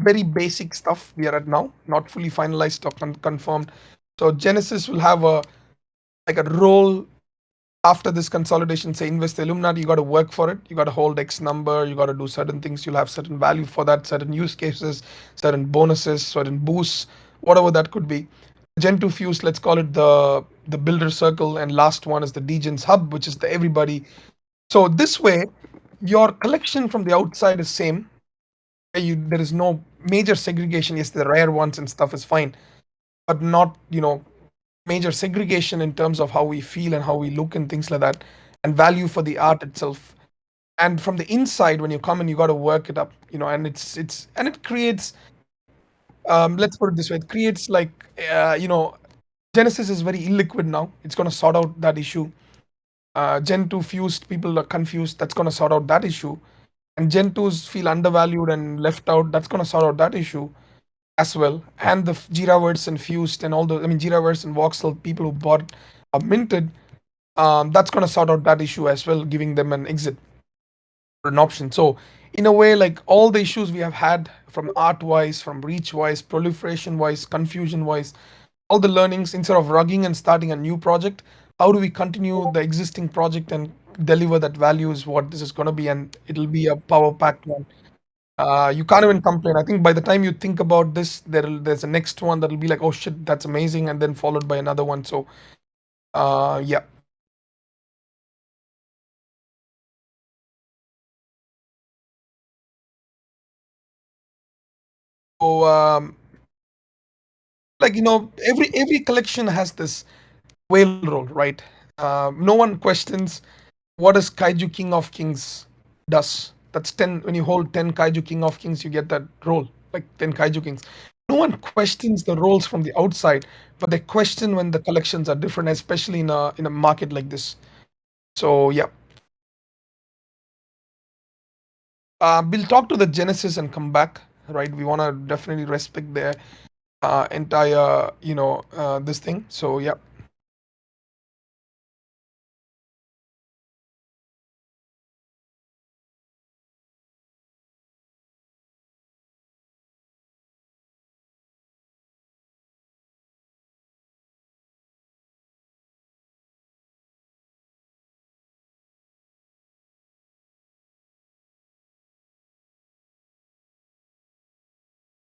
Speaker 1: very basic stuff we are at now, not fully finalized or confirmed. So Genesis will have a like a role after this consolidation. Say invest Illuminati, you got to work for it. You got to hold X number. You got to do certain things. You'll have certain value for that, certain use cases, certain bonuses, certain boosts, whatever that could be. Gen 2 Fuse, let's call it the builder circle, and last one is the Degens hub, which is the everybody. So this way, your collection from the outside is same. There is no major segregation. Yes, the rare ones and stuff is fine, but not major segregation in terms of how we feel and how we look and things like that, and value for the art itself. And from the inside, when you come in, you got to work it up, and it creates. Let's put it this way: it creates like Genesis is very illiquid now. It's going to sort out that issue. Gen 2 fused, people are confused. That's going to sort out that issue. And Gen 2s feel undervalued and left out. That's going to sort out that issue as well. And the Jiraverse and Fused and all the, I mean, Jiraverse and Voxel, people who bought minted, that's going to sort out that issue as well, giving them an exit or an option. So, in a way, like all the issues we have had from art wise, from reach wise, proliferation wise, confusion wise, all the learnings, instead of rugging and starting a new project, how do we continue the existing project and deliver that value is what this is going to be, and it'll be a power packed one. You can't even complain. I think by the time you think about this, there's a next one that'll be like, oh shit, that's amazing, and then followed by another one. So, yeah. So, like every collection has this whale roll, right? No one questions what is Kaiju King of Kings does. That's 10. When you hold 10 Kaiju King of Kings, you get that roll, like 10 Kaiju Kings. No one questions the roles from the outside, but they question when the collections are different, especially in a market like this. So yeah, we'll talk to the Genesis and come back. Right, we want to definitely respect their entire this thing. So yeah.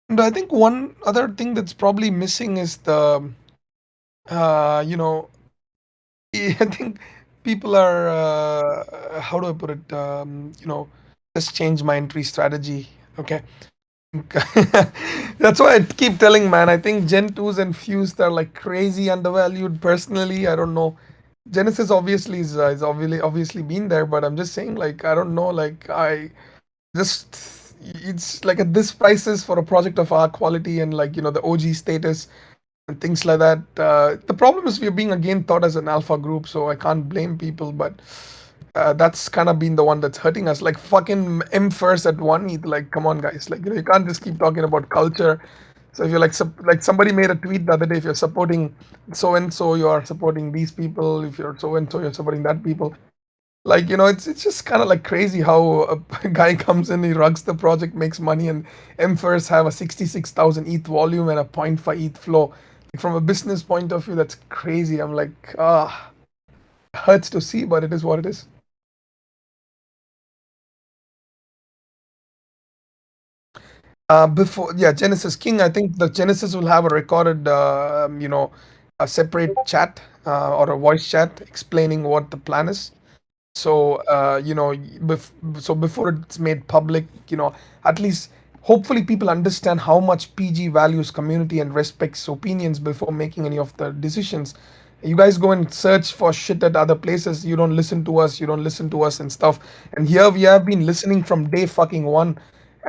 Speaker 1: And I think one other thing that's probably missing is the you know I think people are how do I put it? Just change my entry strategy. Okay. That's why I keep telling, man. I think Gen 2s and Fused are like crazy undervalued. Personally, I don't know. Genesis obviously is obviously been there, but I'm just saying, like, I don't know. Like, I just it's like at this prices for a project of our quality and like the OG status and things like that. The problem is we're being again thought as an alpha group, so I can't blame people, but that's kind of been the one that's hurting us. Like fucking M first at one ETH. Like, come on, guys. Like, you can't just keep talking about culture. So if you're like, like somebody made a tweet the other day, if you're supporting so and so, you are supporting these people. If you're so and so, you're supporting that people. Like, it's just kind of like crazy how a guy comes in, he rugs the project, makes money, and M-First have a 66,000 ETH volume and a point 0.5 ETH flow. Like, from a business point of view, that's crazy. I'm like, hurts to see, but it is what it is. Before, yeah, Genesis King, I think the Genesis will have a recorded, a separate chat or a voice chat explaining what the plan is. So, so before it's made public, at least hopefully people understand how much PG values community and respects opinions before making any of the decisions. You guys go and search for shit at other places. You don't listen to us. You don't listen to us and stuff. And here we have been listening from day fucking one,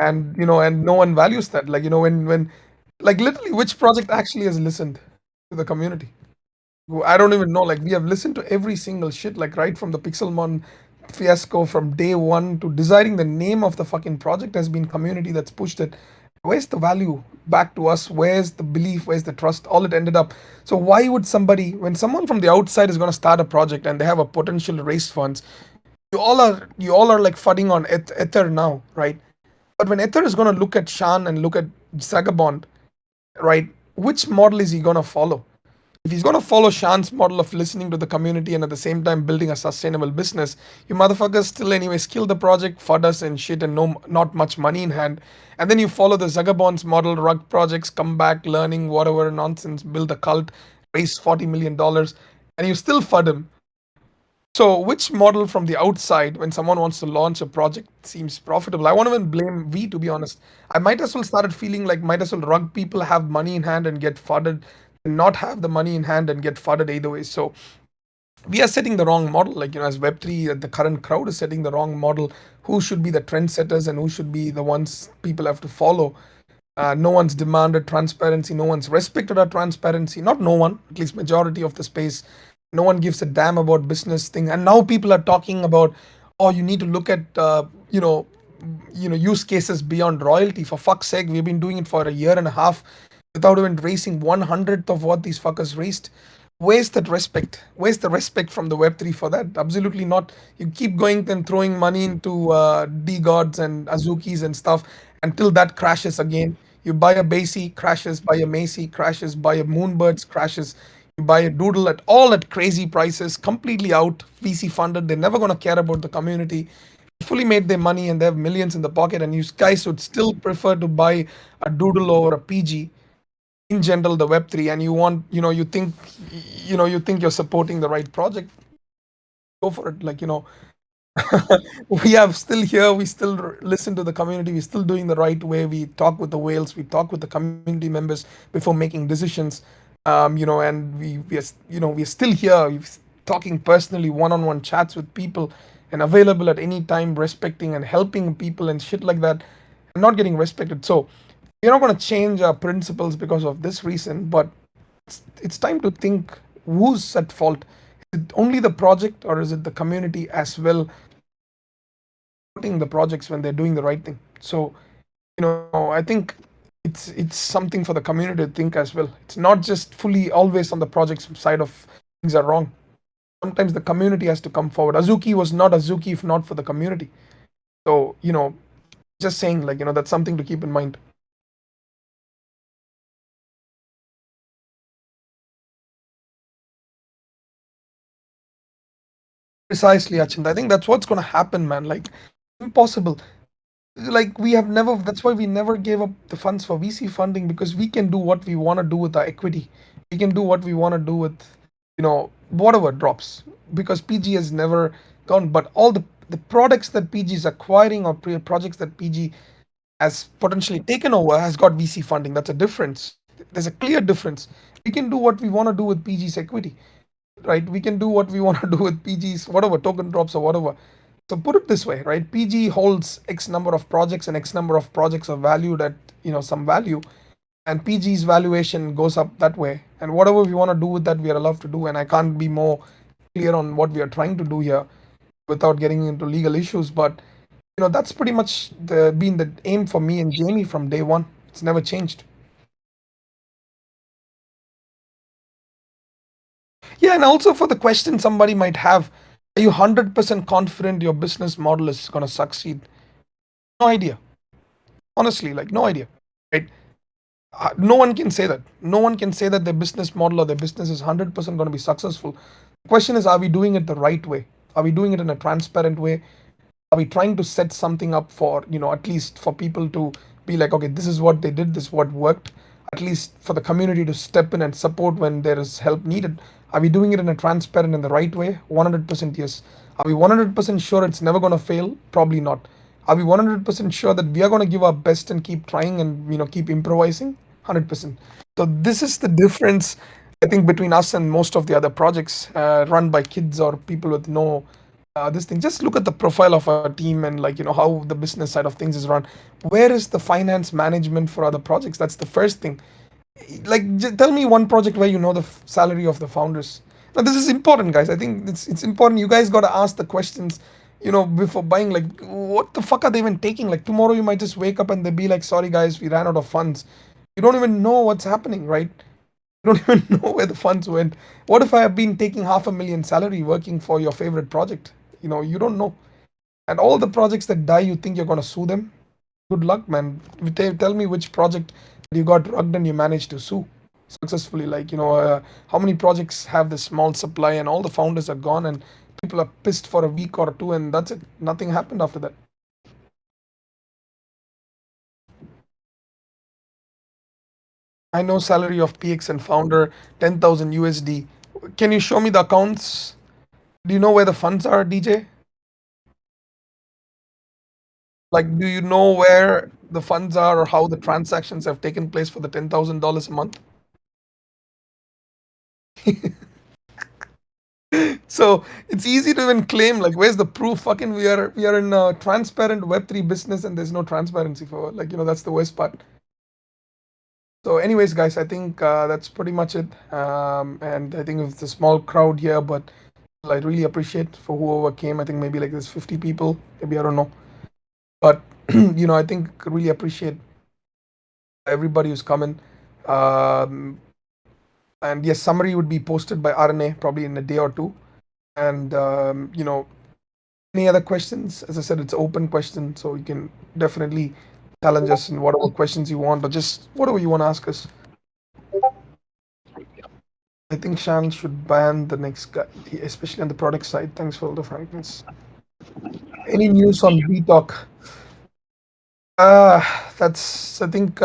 Speaker 1: and no one values that. Like, when like literally, which project actually has listened to the community? I don't even know. Like, we have listened to every single shit, like right from the Pixelmon fiasco from day one to deciding the name of the fucking project has been community that's pushed it. Where's the value back to us? Where's the belief? Where's the trust? All it ended up. So why would somebody, when someone from the outside is going to start a project and they have a potential to raise funds, you all are like fudding on Ether now, right? But when Ether is going to look at Shan and look at Zagabond, right? Which model is he going to follow? If he's going to follow Shan's model of listening to the community and at the same time building a sustainable business, you motherfuckers still anyways kill the project, fud us and shit, and no, not much money in hand. And then you follow the Zagabon's model, rug projects, come back, learning whatever nonsense, build a cult, raise $40 million, and you still fud him. So, which model from the outside, when someone wants to launch a project, seems profitable? I won't even blame V, to be honest. I might as well started feeling like might as well rug people have money in hand and get fudded, and not have the money in hand and get fudded either way. So, we are setting the wrong model. Like, as Web3, the current crowd is setting the wrong model. Who should be the trendsetters and who should be the ones people have to follow? No one's demanded transparency. No one's respected our transparency. Not no one, at least majority of the space. No one gives a damn about business thing. And now people are talking about, oh, you need to look at, use cases beyond royalty. For fuck's sake, we've been doing it for a year and a half without even raising 1/100th of what these fuckers raised. Where's that respect? Where's the respect from the Web3 for that? Absolutely not. You keep going and throwing money into D gods and Azukis and stuff until that crashes again. You buy a Basie, crashes, buy a Macy, crashes, buy a Moonbirds, crashes. You buy a Doodle at all at crazy prices, completely out, VC funded. They're never going to care about the community. Fully made their money and they have millions in the pocket, and you guys would still prefer to buy a Doodle over a PG in general, the Web3, and you think you're supporting the right project. Go for it. Like, we are still here. We still listen to the community. We're still doing the right way. We talk with the whales. We talk with the community members before making decisions. And we're still here. We're talking personally, one-on-one chats with people, and available at any time, respecting and helping people and shit like that, and not getting respected. So we're not going to change our principles because of this reason, but it's time to think who's at fault. Is it only the project or is it the community as well supporting the projects when they're doing the right thing? So, I think it's something for the community to think as well. It's not just fully always on the project's side of things are wrong. Sometimes the community has to come forward. Azuki was not Azuki if not for the community. So, just saying, like, that's something to keep in mind. Precisely, Achint. I think that's what's going to happen, man. Like, impossible. Like, we have never, that's why we never gave up the funds for VC funding, because we can do what we want to do with our equity. We can do what we want to do with, whatever drops, because PG has never gone. But all the products that PG is acquiring, or projects that PG has potentially taken over, has got VC funding. That's a difference. There's a clear difference. We can do what we want to do with PG's equity, right? We can do what we want to do with PG's whatever token drops or whatever. So put it this way, right? PG holds X number of projects, and X number of projects are valued at some value, and PG's valuation goes up that way. And whatever we want to do with that, we are allowed to do. And I can't be more clear on what we are trying to do here without getting into legal issues. But that's pretty much been the aim for me and Jamie from day one. It's never changed. Yeah, and also for the question somebody might have, Are you 100% confident your business model is going to succeed? No idea. Honestly, like no idea. Right? No one can say that. No one can say that their business model or their business is 100% going to be successful. The question is, are we doing it the right way? Are we doing it in a transparent way? Are we trying to set something up for, at least for people to be like, okay, this is what they did, this is what worked, at least for the community to step in and support when there is help needed? Are we doing it in a transparent and the right way? 100% yes. Are we 100% sure it's never going to fail? Probably not. Are we 100% sure that we are going to give our best and keep trying and keep improvising? 100%. So this is the difference, I think, between us and most of the other projects run by kids or people with no this thing. Just look at the profile of our team and like how the business side of things is run. Where is the finance management for other projects? That's the first thing. Like, tell me one project where you know the salary of the founders. Now this is important, guys. I think it's important. You guys got to ask the questions, before buying. Like, what the fuck are they even taking? Like tomorrow you might just wake up and they be like, sorry guys, we ran out of funds. You don't even know what's happening, right? You don't even know where the funds went. What if I have been taking 500,000 salary working for your favorite project? You don't know. And all the projects that die, you think you're gonna sue them? Good luck, man. Tell me which project you got rugged and you managed to sue successfully. Like, how many projects have this small supply and all the founders are gone and people are pissed for a week or two and that's it. Nothing happened after that. I know salary of PX and founder 10,000 USD. Can you show me the accounts? Do you know where the funds are, DJ? Like, do you know where the funds are or how the transactions have taken place for the $10,000 a month? So it's easy to even claim like, where's the proof? Fucking, we are in a transparent Web3 business, and there's no transparency for like that's the worst part. So, anyways, guys, I think that's pretty much it. And I think it's a small crowd here, but I really appreciate for whoever came. I think maybe like there's 50 people, maybe I don't know, but I think really appreciate everybody who's coming. Um, and yes, summary would be posted by RNA probably in a day or two. And any other questions? As I said, it's open question, so you can definitely challenge us in whatever questions you want, or just whatever you want to ask us. I think Shan should ban the next guy, especially on the product side. Thanks for all the frankness. Any news on BTalk? Uh, that's, I think,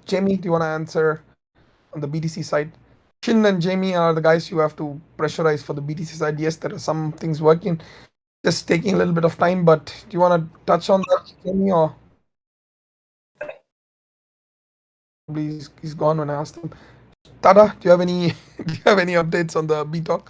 Speaker 1: Jamie, do you want to answer on the BTC side? Shin and Jamie are the guys you have to pressurize for the BTC side. Yes, there are some things working, just taking a little bit of time, but do you want to touch on that, Jamie, or probably he's gone when I asked him? Tada, do you have any do you have any updates on the BTalk?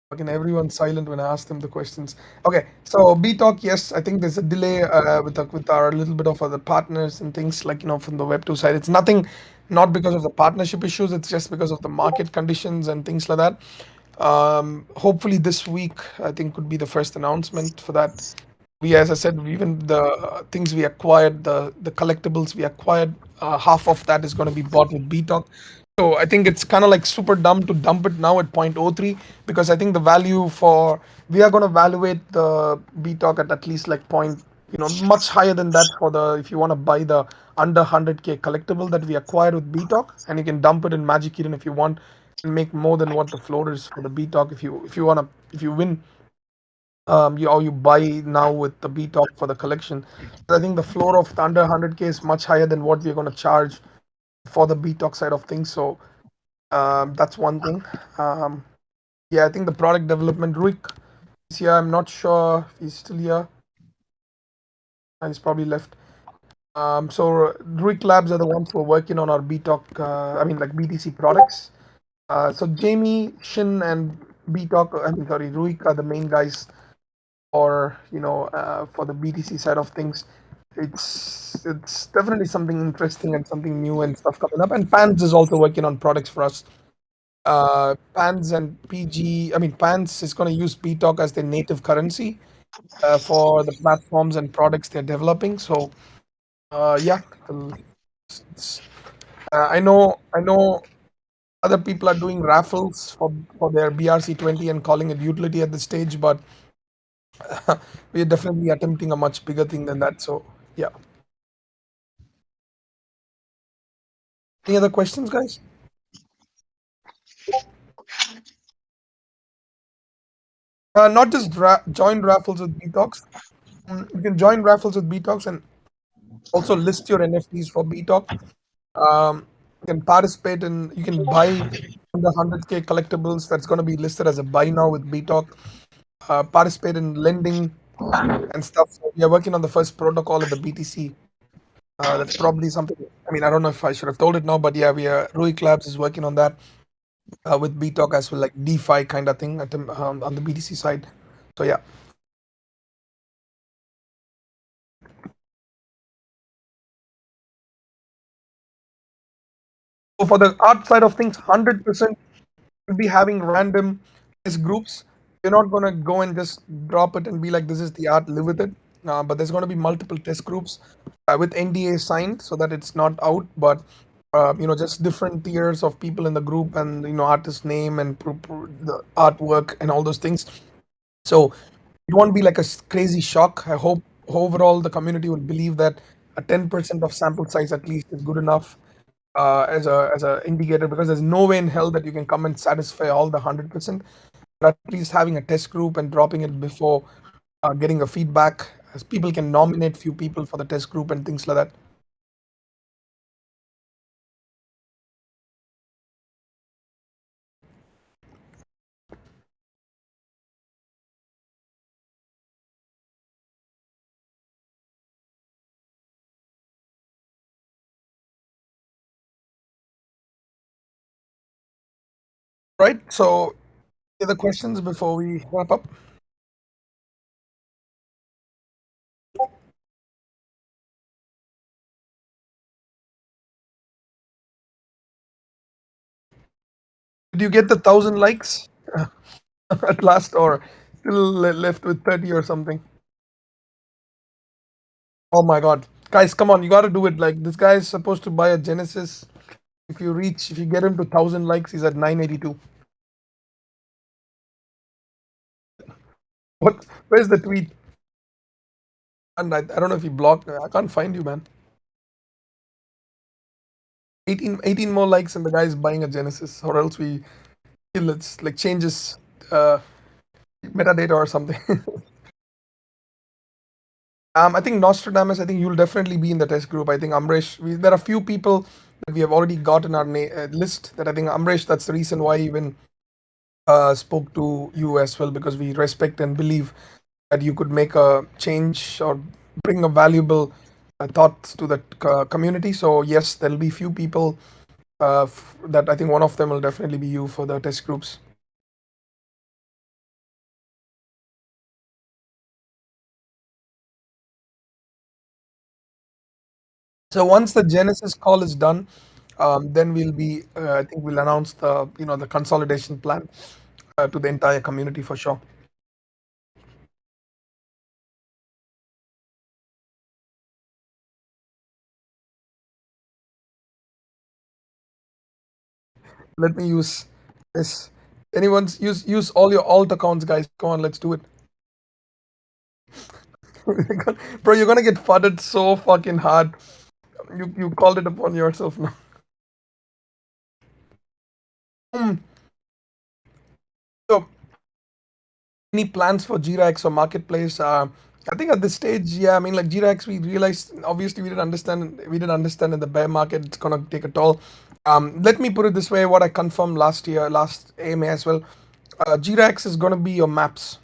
Speaker 1: Fucking everyone's silent when I ask them the questions. Okay, so B Talk, yes, I think there's a delay with our little bit of other partners and things like from the Web2 side. It's nothing, not because of the partnership issues. It's just because of the market conditions and things like that. Hopefully this week, I think could be the first announcement for that. As I said, even the things we acquired, the collectibles we acquired, half of that is going to be bought with BTalk. So I think it's kind of like super dumb to dump it now at 0.03, because I think the value for we are going to evaluate the BTalk at least like point, much higher than that for the if you want to buy the under 100K collectible that we acquired with BTalk, and you can dump it in Magic Eden if you want and make more than what the floor is for the BTalk if you want to if you win you buy now with the B top for the collection. But I think the floor of the under 100K is much higher than what we're going to charge for the B talk side of things. So that's one thing. Um, yeah, I think the product development, Ruik is here. I'm not sure if he's still here. He's probably left. So Ruik Labs are the ones who are working on our B talk. I mean, like BTC products. So Jamie, Shin, and B talk. I mean, sorry, Ruik are the main guys or for the BTC side of things. It's definitely something interesting and something new and stuff coming up. And Pans is also working on products for us. Pans and PG, I mean Pans is going to use BTalk as their native currency for the platforms and products they're developing. So yeah, it's, I know Other people are doing raffles for their BRC20 and calling it utility at this stage, but we are definitely attempting a much bigger thing than that. So yeah. Any other questions, guys? Not just join raffles with BTalks. You can join raffles with BTalks and also list your NFTs for BTalk. You can participate in. You can buy the 100K collectibles that's going to be listed as a buy now with BTalk. Participate in lending and stuff. So we are working on the first protocol at the BTC. That's probably something. I mean, I don't know if I should have told it now, but yeah, we are Rui Labs is working on that with BTalk as well, like DeFi kind of thing on the BTC side. So yeah. So for the art side of things, 100% will be having random test groups. You're not gonna go and just drop it and be like, "This is the art, live with it." But there's gonna be multiple test groups with NDA signed so that it's not out. But just different tiers of people in the group and artist name and the artwork and all those things. So it won't be like a crazy shock. I hope overall the community will believe that a 10% of sample size at least is good enough as a indicator, because there's no way in hell that you can come and satisfy all the 100%. But at least having a test group and dropping it before getting a feedback, as people can nominate few people for the test group and things like that. Right. So, any other questions before we wrap up? Did you get the 1,000 likes at last, or still left with 30 or something? Oh my God, guys, come on! You got to do it. Like, this guy is supposed to buy a Genesis. If you get him to 1,000 likes, he's at 982. What? Where's the tweet? And I don't know if he blocked. I can't find you, man. 18 more likes and the guy is buying a Genesis, or else we let's like changes uh, metadata or something. I think Nostradamus. I think you'll definitely be in the test group. I think Amresh. There are few people that we have already got in our list. That I think Amresh. That's the reason why I even spoke to you as well, because we respect and believe that you could make a change or bring a valuable thoughts to the community. So yes, there'll be few people that I think one of them will definitely be you for the test groups. So once the Genesis call is done, then we'll be. I think we'll announce the consolidation plan to the entire community for sure. Let me use this. Anyone's use all your alt accounts, guys. Come on, let's do it. Bro, you're gonna get fudded so fucking hard. You called it upon yourself now. Hmm. So, any plans for G-Rex or marketplace? I think at this stage, yeah. I mean, like G-Rex, we realized obviously we didn't understand. We didn't understand in the bear market it's gonna take a toll. Let me put it this way: what I confirmed last year, last AMA as well. G-Rex is gonna be your maps.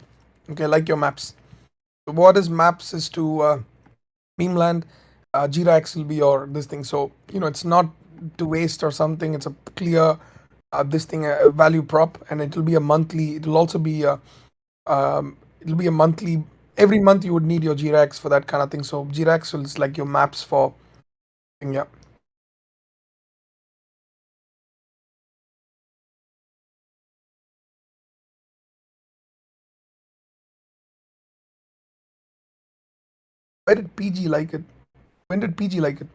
Speaker 1: Okay, like your maps. What is maps is to meme land. G-Rex will be your this thing. So it's not to waste or something. It's a clear this thing value prop, and it will be a monthly. It'll also be a it'll be a monthly. Every month you would need your G-Rex for that kind of thing. So G-Rex is like your maps for yeah. Why did PG like it? When did PG like it?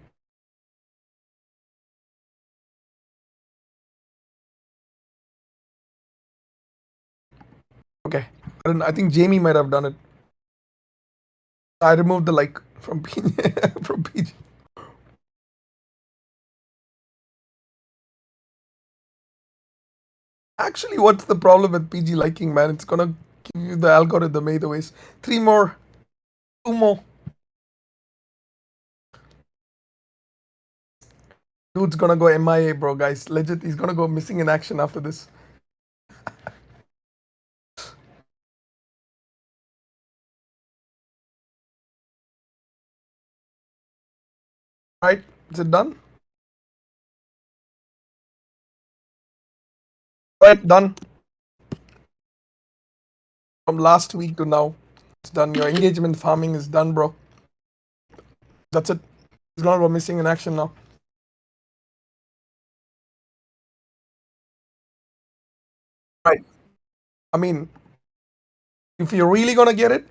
Speaker 1: Okay. I think Jamie might have done it. I removed the like from PG, from PG. Actually, what's the problem with PG liking, man? It's gonna give you the algorithm either ways. Three more, two more. Dude's gonna go MIA, bro, guys. Legit, he's gonna go missing in action after this. Right? Is it done? Right, done. From last week to now, it's done. Your engagement farming is done, bro. That's it. He's gonna go missing in action now. Right. I mean, if you're really gonna get it,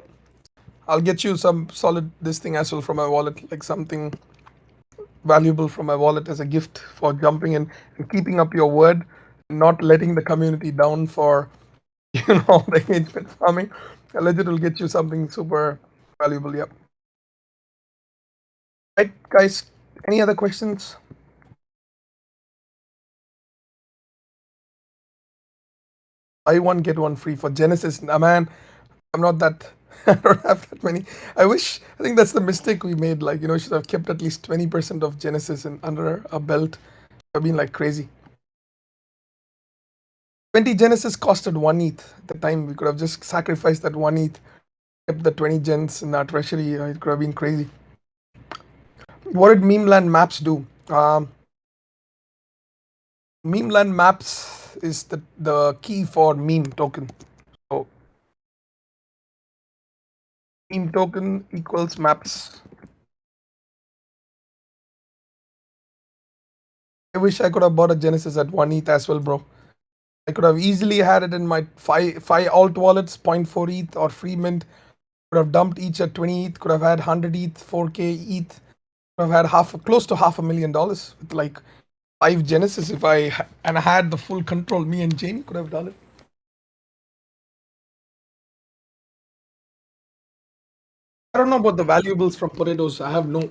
Speaker 1: I'll get you some solid this thing as well from my wallet, like something valuable from my wallet as a gift for jumping in and keeping up your word, not letting the community down for the engagement farming. A legit will get you something super valuable. Yep. Right, guys. Any other questions? Buy one get one free for Genesis. Nah, man, I'm not that. I don't have that many. I wish. I think that's the mistake we made. Like should have kept at least 20% of Genesis in under a belt. I've been like crazy. 20 Genesis costed one ETH at the time. We could have just sacrificed that one ETH, kept the 20 gens in our treasury. It could have been crazy. What did Memeland Maps do? Memeland Maps is the key for meme token. So meme token equals maps. I wish I could have bought a Genesis at 1 ETH as well, bro. I could have easily had it in my five alt wallets, zero point 0.4 ETH or free mint. Could have dumped each at 20 ETH. Could have had 100 ETH, 4K ETH. Could have had close to $500,000 with like 5 Genesis. If I had the full control, me and Jamie could have done it. I don't know about the valuables from potatoes. I have no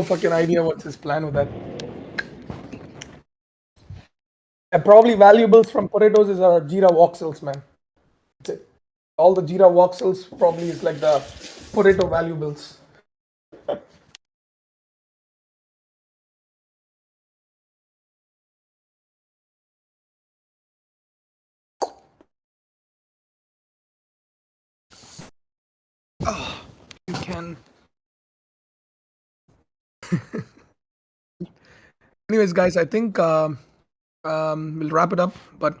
Speaker 1: fucking idea what's his plan with that. Probably valuables from potatoes is our Jira voxels, man. That's it. All the Jira voxels probably is like the potato valuables. You can. Anyways, guys, I think we'll wrap it up. But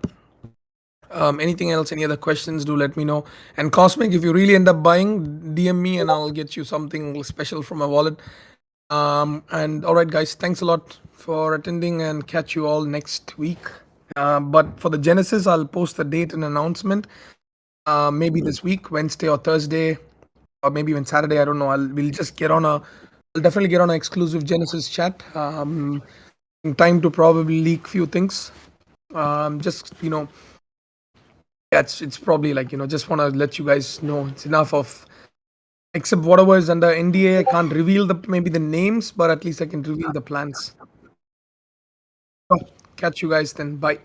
Speaker 1: anything else, any other questions, do let me know. And Cosmic, if you really end up buying, DM me and I'll get you something special from my wallet. And all right, guys, thanks a lot for attending and catch you all next week. But for the Genesis, I'll post the date and announcement. Maybe this week, Wednesday or Thursday, or maybe even Saturday. I don't know. We'll just get on a. I'll definitely get on an exclusive Genesis chat. In time to probably leak few things. Just yeah, it's probably like just want to let you guys know it's enough of. Except whatever is under NDA, I can't reveal maybe the names, but at least I can reveal the plans. So, catch you guys then. Bye.